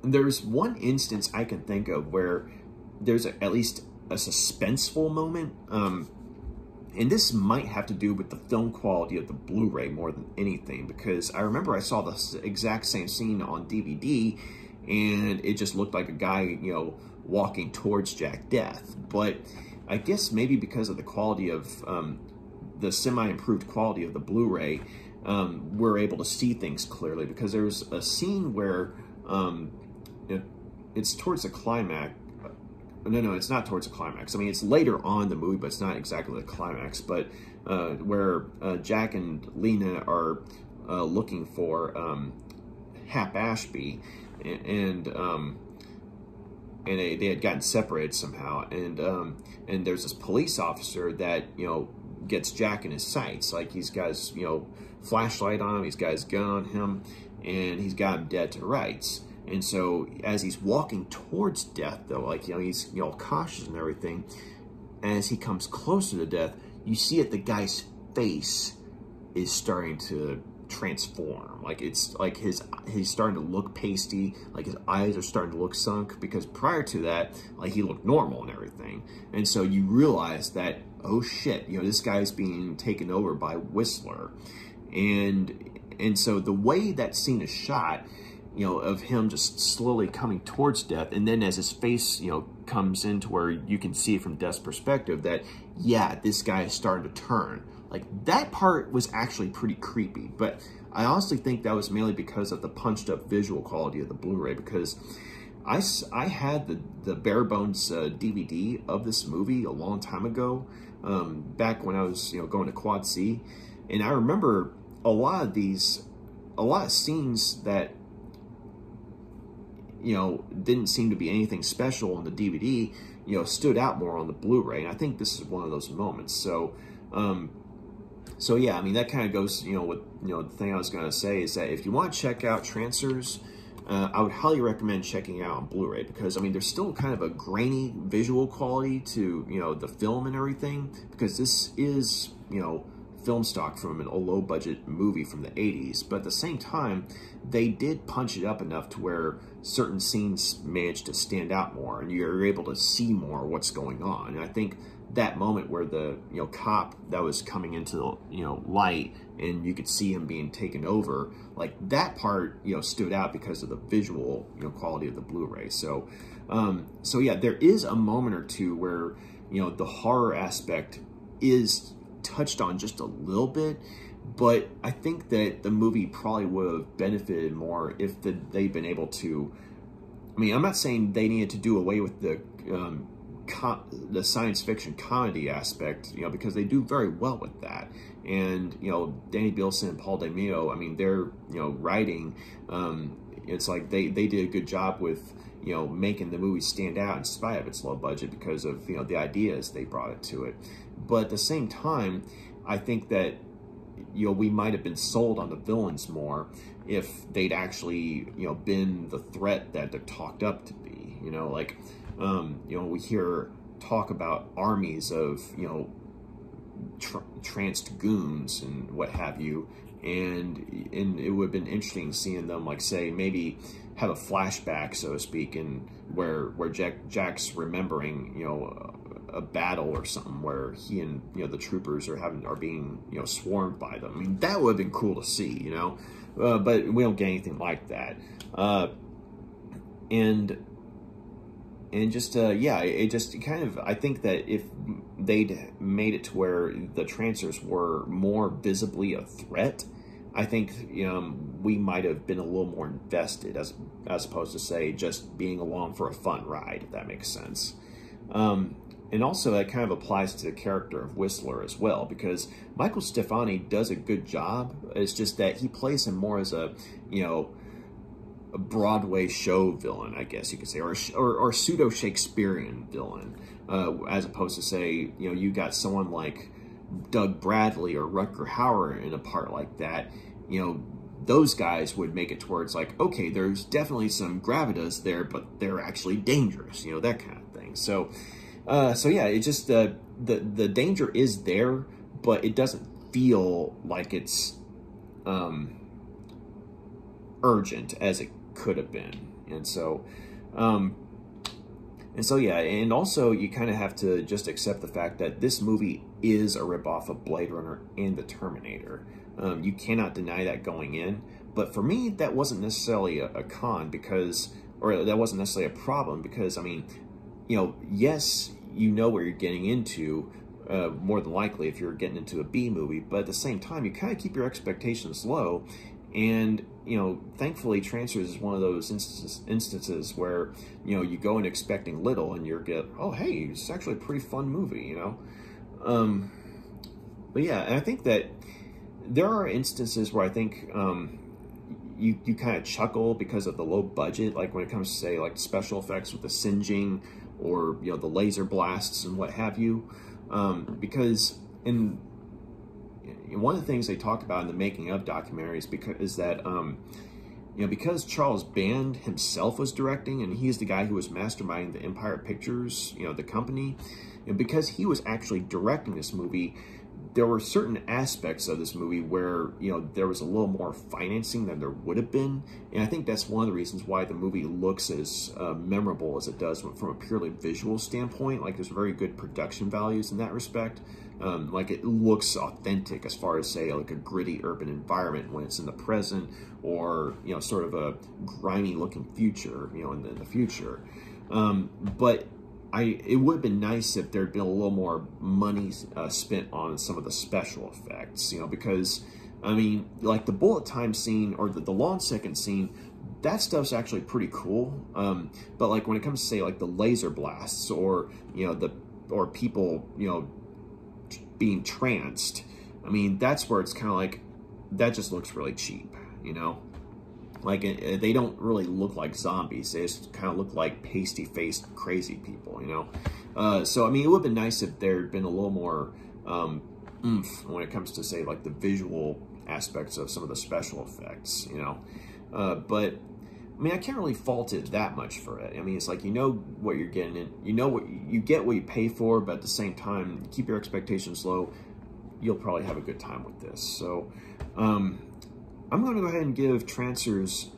S1: there's one instance I can think of where there's at least a suspenseful moment, and this might have to do with the film quality of the Blu-ray more than anything, because I remember I saw the exact same scene on DVD, and it just looked like a guy, you know, walking towards Jack Deth. But I guess maybe because of the quality of, the semi-improved quality of the Blu-ray, we're able to see things clearly, because there's a scene where it's towards the climax. No, it's not towards the climax. I mean, it's later on in the movie, but it's not exactly the climax. But where Jack and Lena are looking for Hap Ashby, and they had gotten separated somehow, and there's this police officer that, you know, gets Jack in his sights. Like, he's got his, you know, flashlight on him, he's got his gun on him, and he's got him dead to rights. And so as he's walking towards death, though, like, you know, he's, you know, cautious and everything, as he comes closer to death, you see it, the guy's face is starting to transform. Like, it's like he's starting to look pasty, like his eyes are starting to look sunk, because prior to that, like, he looked normal and everything. And so you realize that, oh shit, you know, this guy's being taken over by Whistler. And so the way that scene is shot, you know, of him just slowly coming towards death, and then as his face, you know, comes into where you can see from Death's perspective that, yeah, this guy is starting to turn. Like, that part was actually pretty creepy, but I honestly think that was mainly because of the punched up visual quality of the Blu-ray, because I had the bare bones DVD of this movie a long time ago, back when I was, you know, going to Quad C, and I remember a lot of scenes that, you know, didn't seem to be anything special on the DVD, you know, stood out more on the Blu-ray, and I think this is one of those moments. So, so yeah, I mean, that kind of goes, you know, with, you know, the thing I was going to say is that if you want to check out Trancers, I would highly recommend checking it out on Blu-ray, because, I mean, there's still kind of a grainy visual quality to, you know, the film and everything, because this is, you know, film stock from a low-budget movie from the 80s, but at the same time, they did punch it up enough to where certain scenes managed to stand out more, and you're able to see more what's going on. And I think that moment where the, you know, cop that was coming into the, you know, light, and you could see him being taken over, like, that part, you know, stood out because of the visual, you know, quality of the Blu-ray. So, so yeah, there is a moment or two where, you know, the horror aspect is touched on just a little bit, but I think that the movie probably would have benefited more if they'd been able to, I mean, I'm not saying they needed to do away with the science fiction comedy aspect, you know, because they do very well with that. And, you know, Danny Bilson and Paul DeMeo, I mean, they're, you know, writing, it's like they did a good job with, you know, making the movie stand out in spite of its low budget because of, you know, the ideas they brought it to it. But at the same time, I think that we might have been sold on the villains more if they'd actually, been the threat that they're talked up to be. Like, we hear talk about armies of, tranced goons and what have you, and it would have been interesting seeing them, like, say, maybe have a flashback, so to speak, and where Jack's remembering, a battle or something where he and the troopers are being swarmed by them. I mean, that would have been cool to see, but we don't get anything like that. And just it just kind of, I think that if they'd made it to where the Trancers were more visibly a threat, I think we might have been a little more invested as opposed to, say, just being along for a fun ride, if that makes sense. And also that kind of applies to the character of Whistler as well, because Michael Stefani does a good job. It's just that he plays him more as a Broadway show villain, I guess you could say, or pseudo Shakespearean villain, as opposed to, say, you got someone like Doug Bradley or Rutger Hauer in a part like that. Those guys would make it towards, like, okay, there's definitely some gravitas there, but they're actually dangerous, that kind of thing. So yeah, it just the danger is there, but it doesn't feel like it's urgent as it could have been. And so yeah, and also you kind of have to just accept the fact that this movie is a ripoff of Blade Runner and the Terminator. You cannot deny that going in, but for me that wasn't necessarily a con, because, or that wasn't necessarily a problem, because, I mean, yes, what you're getting into, more than likely, if you're getting into a B movie, but at the same time, you kind of keep your expectations low. And, thankfully, Trancers is one of those instances where, you go in expecting little and you're oh, hey, it's actually a pretty fun movie, But yeah, and I think that there are instances where I think you kind of chuckle because of the low budget, like when it comes to, say, like special effects with the singeing or, the laser blasts and what have you, because one of the things they talk about in the making of documentaries is that because Charles Band himself was directing, and he's the guy who was masterminding the Empire Pictures, the company, and because he was actually directing this movie, there were certain aspects of this movie where, there was a little more financing than there would have been. And I think that's one of the reasons why the movie looks as memorable as it does from a purely visual standpoint. Like, there's very good production values in that respect. Like, it looks authentic as far as, say, like a gritty urban environment when it's in the present, or, sort of a grimy looking future, in the future. But it would have been nice if there'd been a little more money spent on some of the special effects, because, I mean, like the bullet time scene or the long second scene, that stuff's actually pretty cool. But like when it comes to, say, like the laser blasts or, or people, being tranced, I mean, that's where it's kind of like, that just looks really cheap, Like, they don't really look like zombies. They just kind of look like pasty-faced crazy people, So, I mean, it would have been nice if there had been a little more oomph when it comes to, say, like the visual aspects of some of the special effects, But, I mean, I can't really fault it that much for it. I mean, it's like, what you're getting in. You get what you pay for, but at the same time, keep your expectations low. You'll probably have a good time with this. So, I'm going to go ahead and give Trancers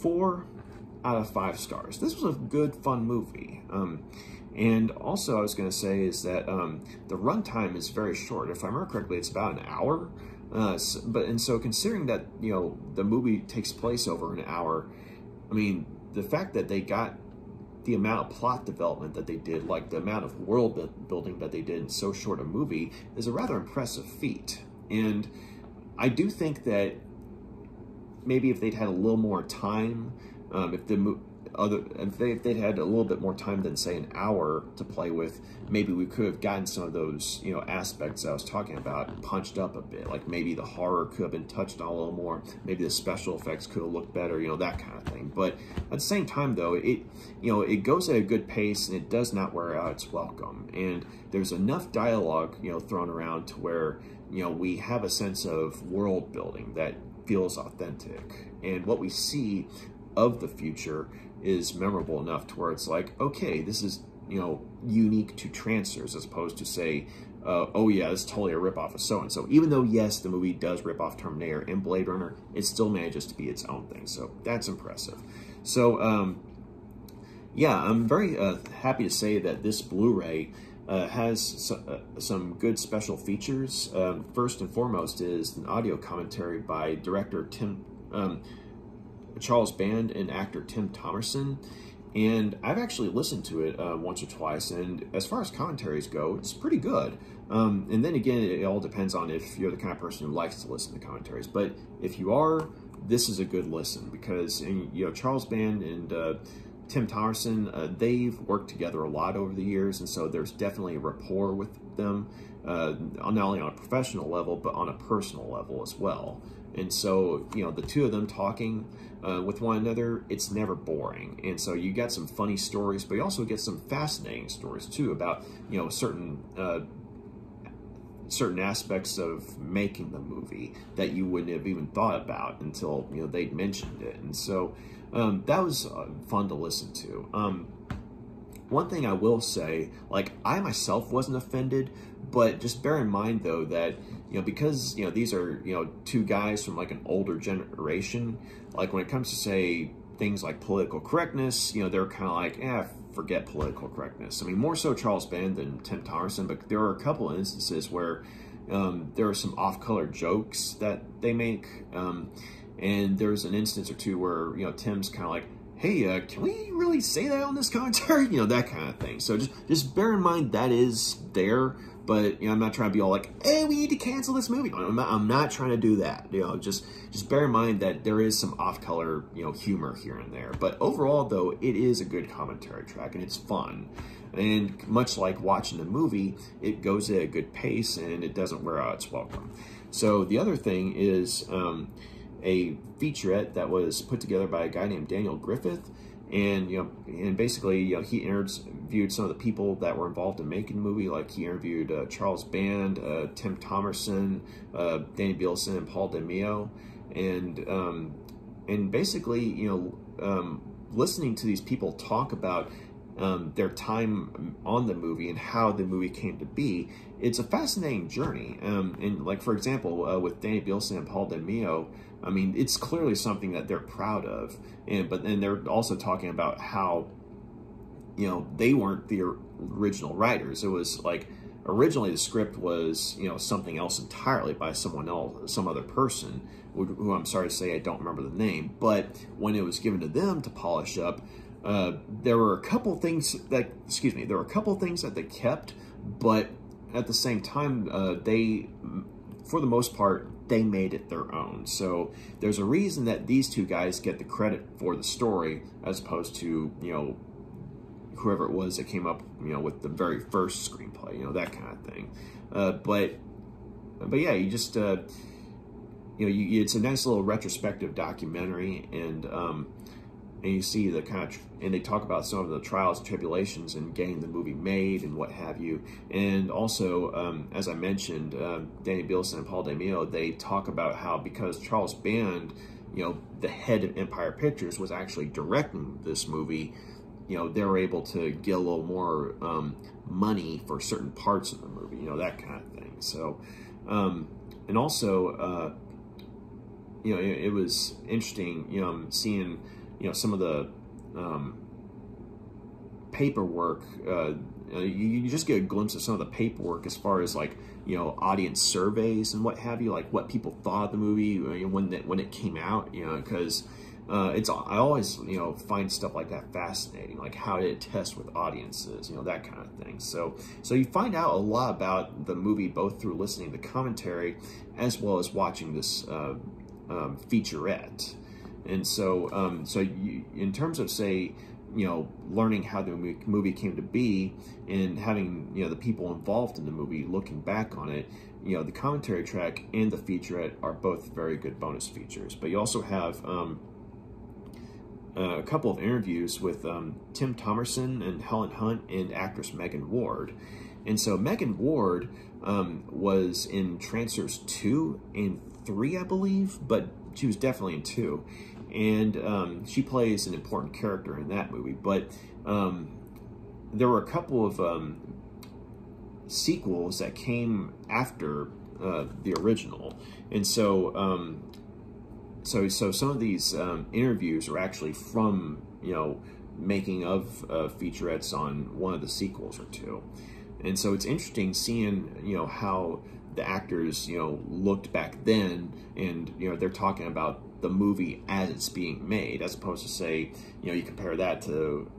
S1: 4 out of 5 stars. This was a good, fun movie. And also, I was going to say is that the runtime is very short. If I remember correctly, it's about an hour. So considering that, the movie takes place over an hour, I mean, the fact that they got the amount of plot development that they did, like the amount of world building that they did in so short a movie, is a rather impressive feat. And I do think that maybe if they'd had a little more time, if they'd had a little bit more time than say an hour to play with, maybe we could have gotten some of those, you know, aspects I was talking about punched up a bit. Like maybe the horror could have been touched on a little more. Maybe the special effects could have looked better, you know, that kind of thing. But at the same time, though, it, you know, it goes at a good pace and it does not wear out its welcome. And there's enough dialogue, you know, thrown around to where, you know, we have a sense of world building that feels authentic. And what we see of the future is memorable enough to where it's like, okay, this is, you know, unique to Trancers, as opposed to say, oh yeah, it's totally a ripoff of so-and-so. Even though, yes, the movie does rip off Terminator and Blade Runner, it still manages to be its own thing. So that's impressive. So, yeah, I'm very happy to say that this Blu-ray has some good special features. First and foremost is an audio commentary by director Charles Band and actor Tim Thomerson. And I've actually listened to it once or twice, and as far as commentaries go, it's pretty good. And then again, it all depends on if you're the kind of person who likes to listen to commentaries. But if you are, this is a good listen, because, you know, Charles Band and Tim Thomerson, they've worked together a lot over the years, and so there's definitely a rapport with them, not only on a professional level, but on a personal level as well. And so, you know, the two of them talking with one another, it's never boring. And so you get some funny stories, but you also get some fascinating stories too about, you know, certain aspects of making the movie that you wouldn't have even thought about until, you know, they'd mentioned it. And so that was fun to listen to. One thing I will say, like, I myself wasn't offended, but just bear in mind, though, that, you know, because, you know, these are, you know, two guys from, like, an older generation, like, when it comes to, say, things like political correctness, you know, they're kind of like, forget political correctness. I mean, more so Charles Band than Tim Thomerson, but there are a couple of instances where there are some off-color jokes that they make, and there's an instance or two where, you know, Tim's kind of like, hey, can we really say that on this commentary? You know, that kind of thing. So just bear in mind that is there, but, you know, I'm not trying to be all like, hey, we need to cancel this movie. I'm not trying to do that. You know, just bear in mind that there is some off-color, you know, humor here and there. But overall, though, it is a good commentary track, and it's fun. And much like watching the movie, it goes at a good pace, and it doesn't wear out its welcome. So the other thing is a featurette that was put together by a guy named Daniel Griffith, and, you know, and basically, you know, he interviewed some of the people that were involved in making the movie. Like, he interviewed Charles Band, Tim Thomerson, Danny Bilson, and Paul DeMeo, and basically, you know, listening to these people talk about their time on the movie and how the movie came to be, it's a fascinating journey. And like, for example, with Danny Bilson and Paul DeMeo, I mean, it's clearly something that they're proud of. But then they're also talking about how, you know, they weren't the original writers. It was like, originally the script was, you know, something else entirely by someone else, some other person, who I'm sorry to say I don't remember the name. But when it was given to them to polish up, there were a couple things that, there were a couple things that they kept, but at the same time, they, for the most part, they made it their own. So there's a reason that these two guys get the credit for the story, as opposed to, you know, whoever it was that came up, you know, with the very first screenplay, you know, that kind of thing. But yeah, you just, you know, it's a nice little retrospective documentary, and you see the kind of, and they talk about some of the trials and tribulations in getting the movie made and what have you. And also, as I mentioned, Danny Bilson and Paul DeMeo, they talk about how, because Charles Band, you know, the head of Empire Pictures, was actually directing this movie, you know, they were able to get a little more money for certain parts of the movie, you know, that kind of thing. So, and also, you know, it was interesting, you know, seeing, you know, some of the paperwork. You just get a glimpse of some of the paperwork as far as, like, you know, audience surveys and what have you, like what people thought of the movie when it came out, you know, because I always, you know, find stuff like that fascinating, like how did it test with audiences, you know, that kind of thing. So you find out a lot about the movie both through listening to commentary as well as watching this featurette. And so, in terms of, say, learning how the movie came to be and having, the people involved in the movie looking back on it, the commentary track and the featurette are both very good bonus features. But you also have a couple of interviews with Tim Thomerson and Helen Hunt and actress Megan Ward. And so Megan Ward was in Trancers 2 and 3, I believe, but she was definitely in 2. And she plays an important character in that movie. But there were a couple of sequels that came after the original. And so, so some of these interviews are actually from, making of featurettes on one of the sequels or two. And so it's interesting seeing, how the actors, looked back then, and, they're talking about the movie as it's being made, as opposed to, say, you compare that to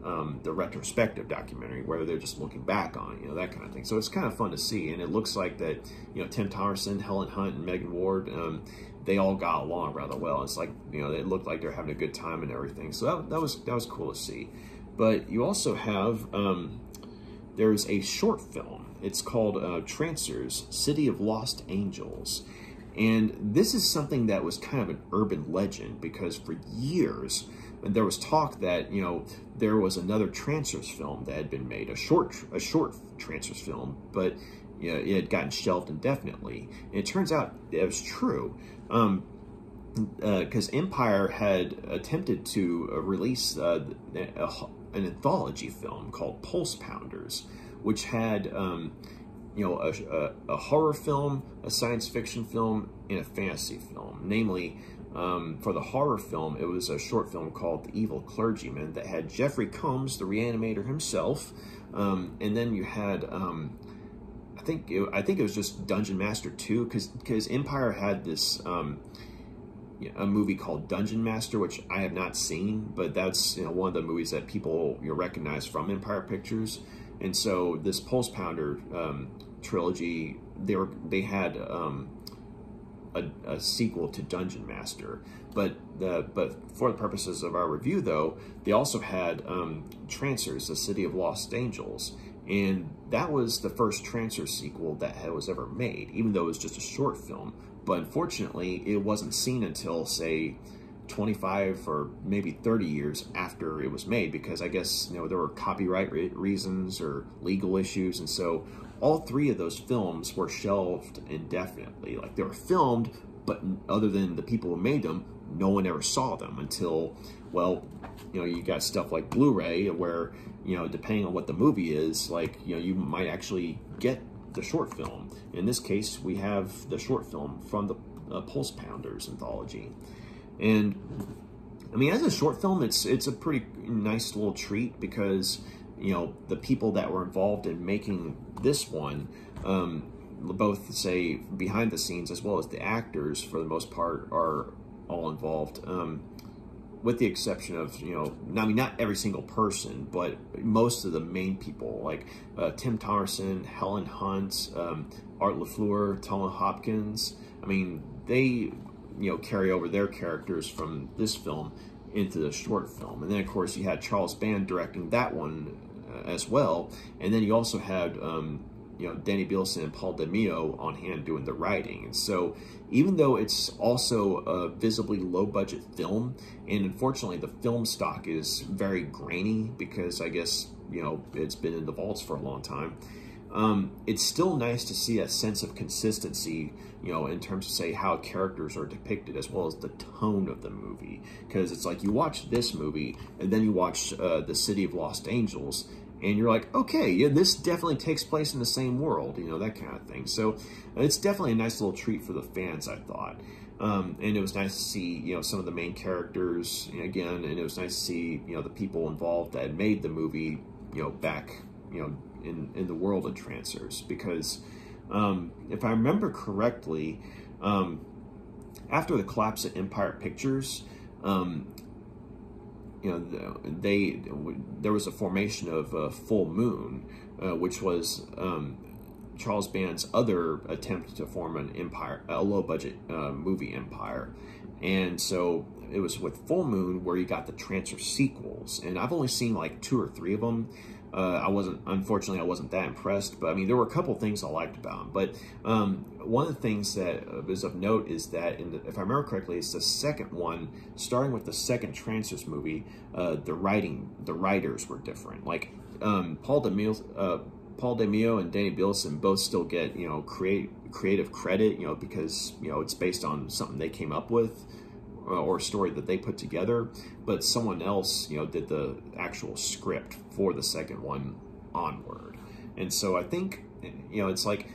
S1: the retrospective documentary where they're just looking back on it, that kind of thing. So it's kind of fun to see, and it looks like that, Tim Thomerson, Helen Hunt, and Megan Ward, they all got along rather well. It's like, it looked like they're having a good time and everything. So that was cool to see. But you also have, there's a short film. It's called Trancers, City of Lost Angels. And this is something that was kind of an urban legend, because for years there was talk that, there was another Trancers film that had been made, a short Trancers film, but it had gotten shelved indefinitely. And it turns out it was true, because Empire had attempted to release an anthology film called Pulse Pounders, which had a horror film, a science fiction film, and a fantasy film. Namely, for the horror film, it was a short film called The Evil Clergyman that had Jeffrey Combs, the Reanimator himself, and then you had, I think it was just Dungeon Master 2, because Empire had this a movie called Dungeon Master, which I have not seen, but that's one of the movies that people recognize from Empire Pictures. And so this Pulse Pounder trilogy, they had a sequel to Dungeon Master, but for the purposes of our review, though, they also had Trancers, the City of Lost Angels, and that was the first Trancers sequel that was ever made, even though it was just a short film. But unfortunately, it wasn't seen until, say, 25 or maybe 30 years after it was made, because I guess there were copyright reasons or legal issues, and so all three of those films were shelved indefinitely. Like, they were filmed, but other than the people who made them, no one ever saw them until, well, you got stuff like Blu-ray, where depending on what the movie is, like, you might actually get the short film. In this case, we have the short film from the Pulse Pounders anthology. And I mean, as a short film, it's a pretty nice little treat, because the people that were involved in making this one, both, say, behind the scenes as well as the actors, for the most part, are all involved, with the exception of, I mean, not every single person, but most of the main people, like Tim Thomerson, Helen Hunt, Art LaFleur, Telma Hopkins. I mean, they carry over their characters from this film into the short film. And then, of course, you had Charles Band directing that one as well. And then you also had, Danny Bilson and Paul DeMeo on hand doing the writing. And so, even though it's also a visibly low-budget film, and unfortunately the film stock is very grainy, because I guess, it's been in the vaults for a long time, it's still nice to see a sense of consistency, in terms of, say, how characters are depicted, as well as the tone of the movie. Because it's like, you watch this movie, and then you watch The City of Lost Angels, and you're like, okay, yeah, this definitely takes place in the same world, that kind of thing. So it's definitely a nice little treat for the fans, I thought. And it was nice to see, some of the main characters again, and it was nice to see, the people involved that had made the movie, back, in the world of Trancers. Because if I remember correctly, after the collapse of Empire Pictures, there was a formation of Full Moon, which was Charles Band's other attempt to form an empire, a low-budget movie empire. And so it was with Full Moon where you got the Trancers sequels, and I've only seen like 2 or 3 of them. Unfortunately, I wasn't that impressed, but I mean, there were a couple things I liked about them. But one of the things that is of note is that, if I remember correctly, it's the second one, starting with the second Trancers movie, the writers were different. Like Paul DeMeo and Danny Bilson both still get, you know, creative credit, you know, because, you know, it's based on something they came up with, or a story that they put together, but someone else, you know, did the actual script for the second one onward. And so I think, you know, it's like,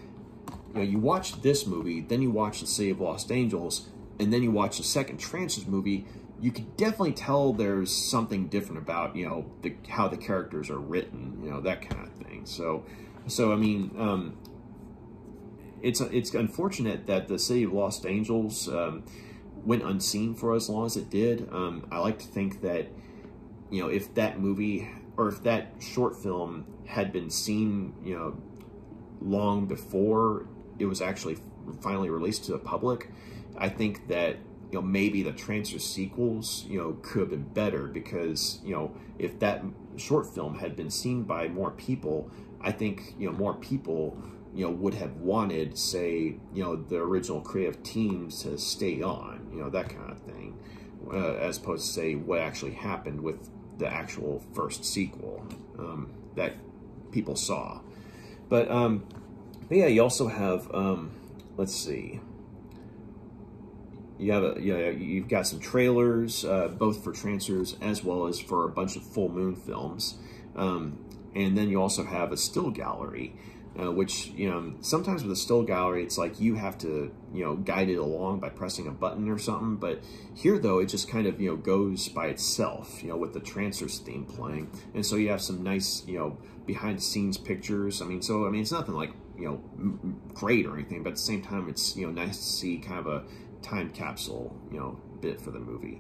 S1: you know, you watch this movie, then you watch The City of Lost Angels, and then you watch the second Trancers movie, you can definitely tell there's something different about, you know, how the characters are written, you know, that kind of thing. So I mean, it's unfortunate that The City of Lost Angels went unseen for as long as it did. I like to think that, you know, if that movie, or if that short film had been seen, you know, long before it was actually finally released to the public, I think that, you know, maybe the Trancers sequels, you know, could have been better, because, you know, if that short film had been seen by more people, I think, you know, more people, you know, would have wanted, say, you know, the original creative teams to stay on, you know, that kind of thing, as opposed to, say, what actually happened with the actual first sequel that people saw. But yeah, you also have, let's see, you've got some trailers, both for Trancers as well as for a bunch of Full Moon films, and then you also have a still gallery. Which, you know, sometimes with a still gallery, it's like you have to, you know, guide it along by pressing a button or something. But here, though, it just kind of, you know, goes by itself, you know, with the Trancers theme playing. And so you have some nice, you know, behind-the-scenes pictures. I mean, it's nothing like, you know, great or anything, but at the same time, it's, you know, nice to see kind of a time capsule, you know, bit for the movie.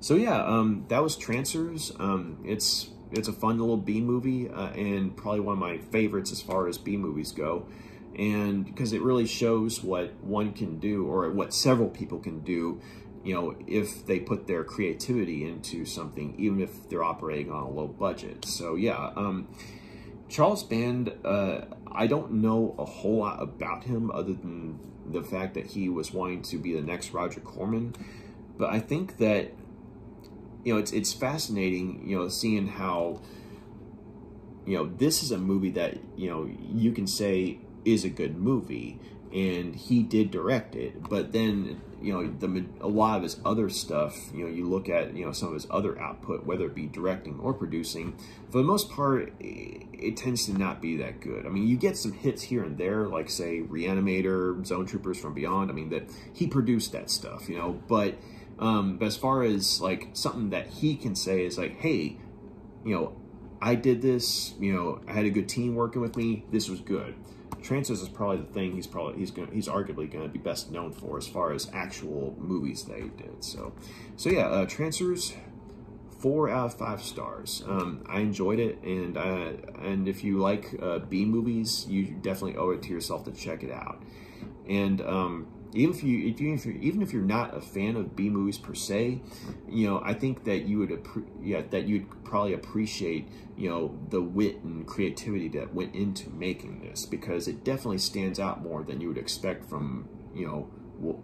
S1: So, yeah, that was Trancers. It's a fun little B movie, and probably one of my favorites as far as B movies go, and because it really shows what one can do, or what several people can do, you know, if they put their creativity into something, even if they're operating on a low budget. So yeah, Charles Band, I don't know a whole lot about him other than the fact that he was wanting to be the next Roger Corman, but I think that, you know, it's fascinating, you know, seeing how, you know, this is a movie that, you know, you can say is a good movie, and he did direct it, but then, you know, a lot of his other stuff, you know, you look at, you know, some of his other output, whether it be directing or producing, for the most part, it tends to not be that good. I mean, you get some hits here and there, like, say, Reanimator, Zone Troopers from Beyond. I mean, that he produced that stuff, you know, but as far as, like, something that he can say is like, hey, you know, I did this, you know, I had a good team working with me, this was good. Trancers is probably the thing he's arguably going to be best known for as far as actual movies that he did. So yeah, Trancers, 4 out of 5 stars. I enjoyed it, and if you like B movies, you definitely owe it to yourself to check it out. And even if you're not a fan of B movies per se, you know, I think that you'd probably appreciate, you know, the wit and creativity that went into making this, because it definitely stands out more than you would expect from, you know,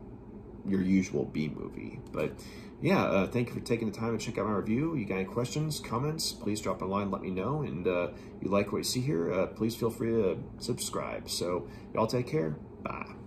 S1: your usual B movie. But yeah, thank you for taking the time to check out my review. You got any questions, comments, please drop a line, let me know. And you like what you see here, please feel free to subscribe. So y'all take care. Bye.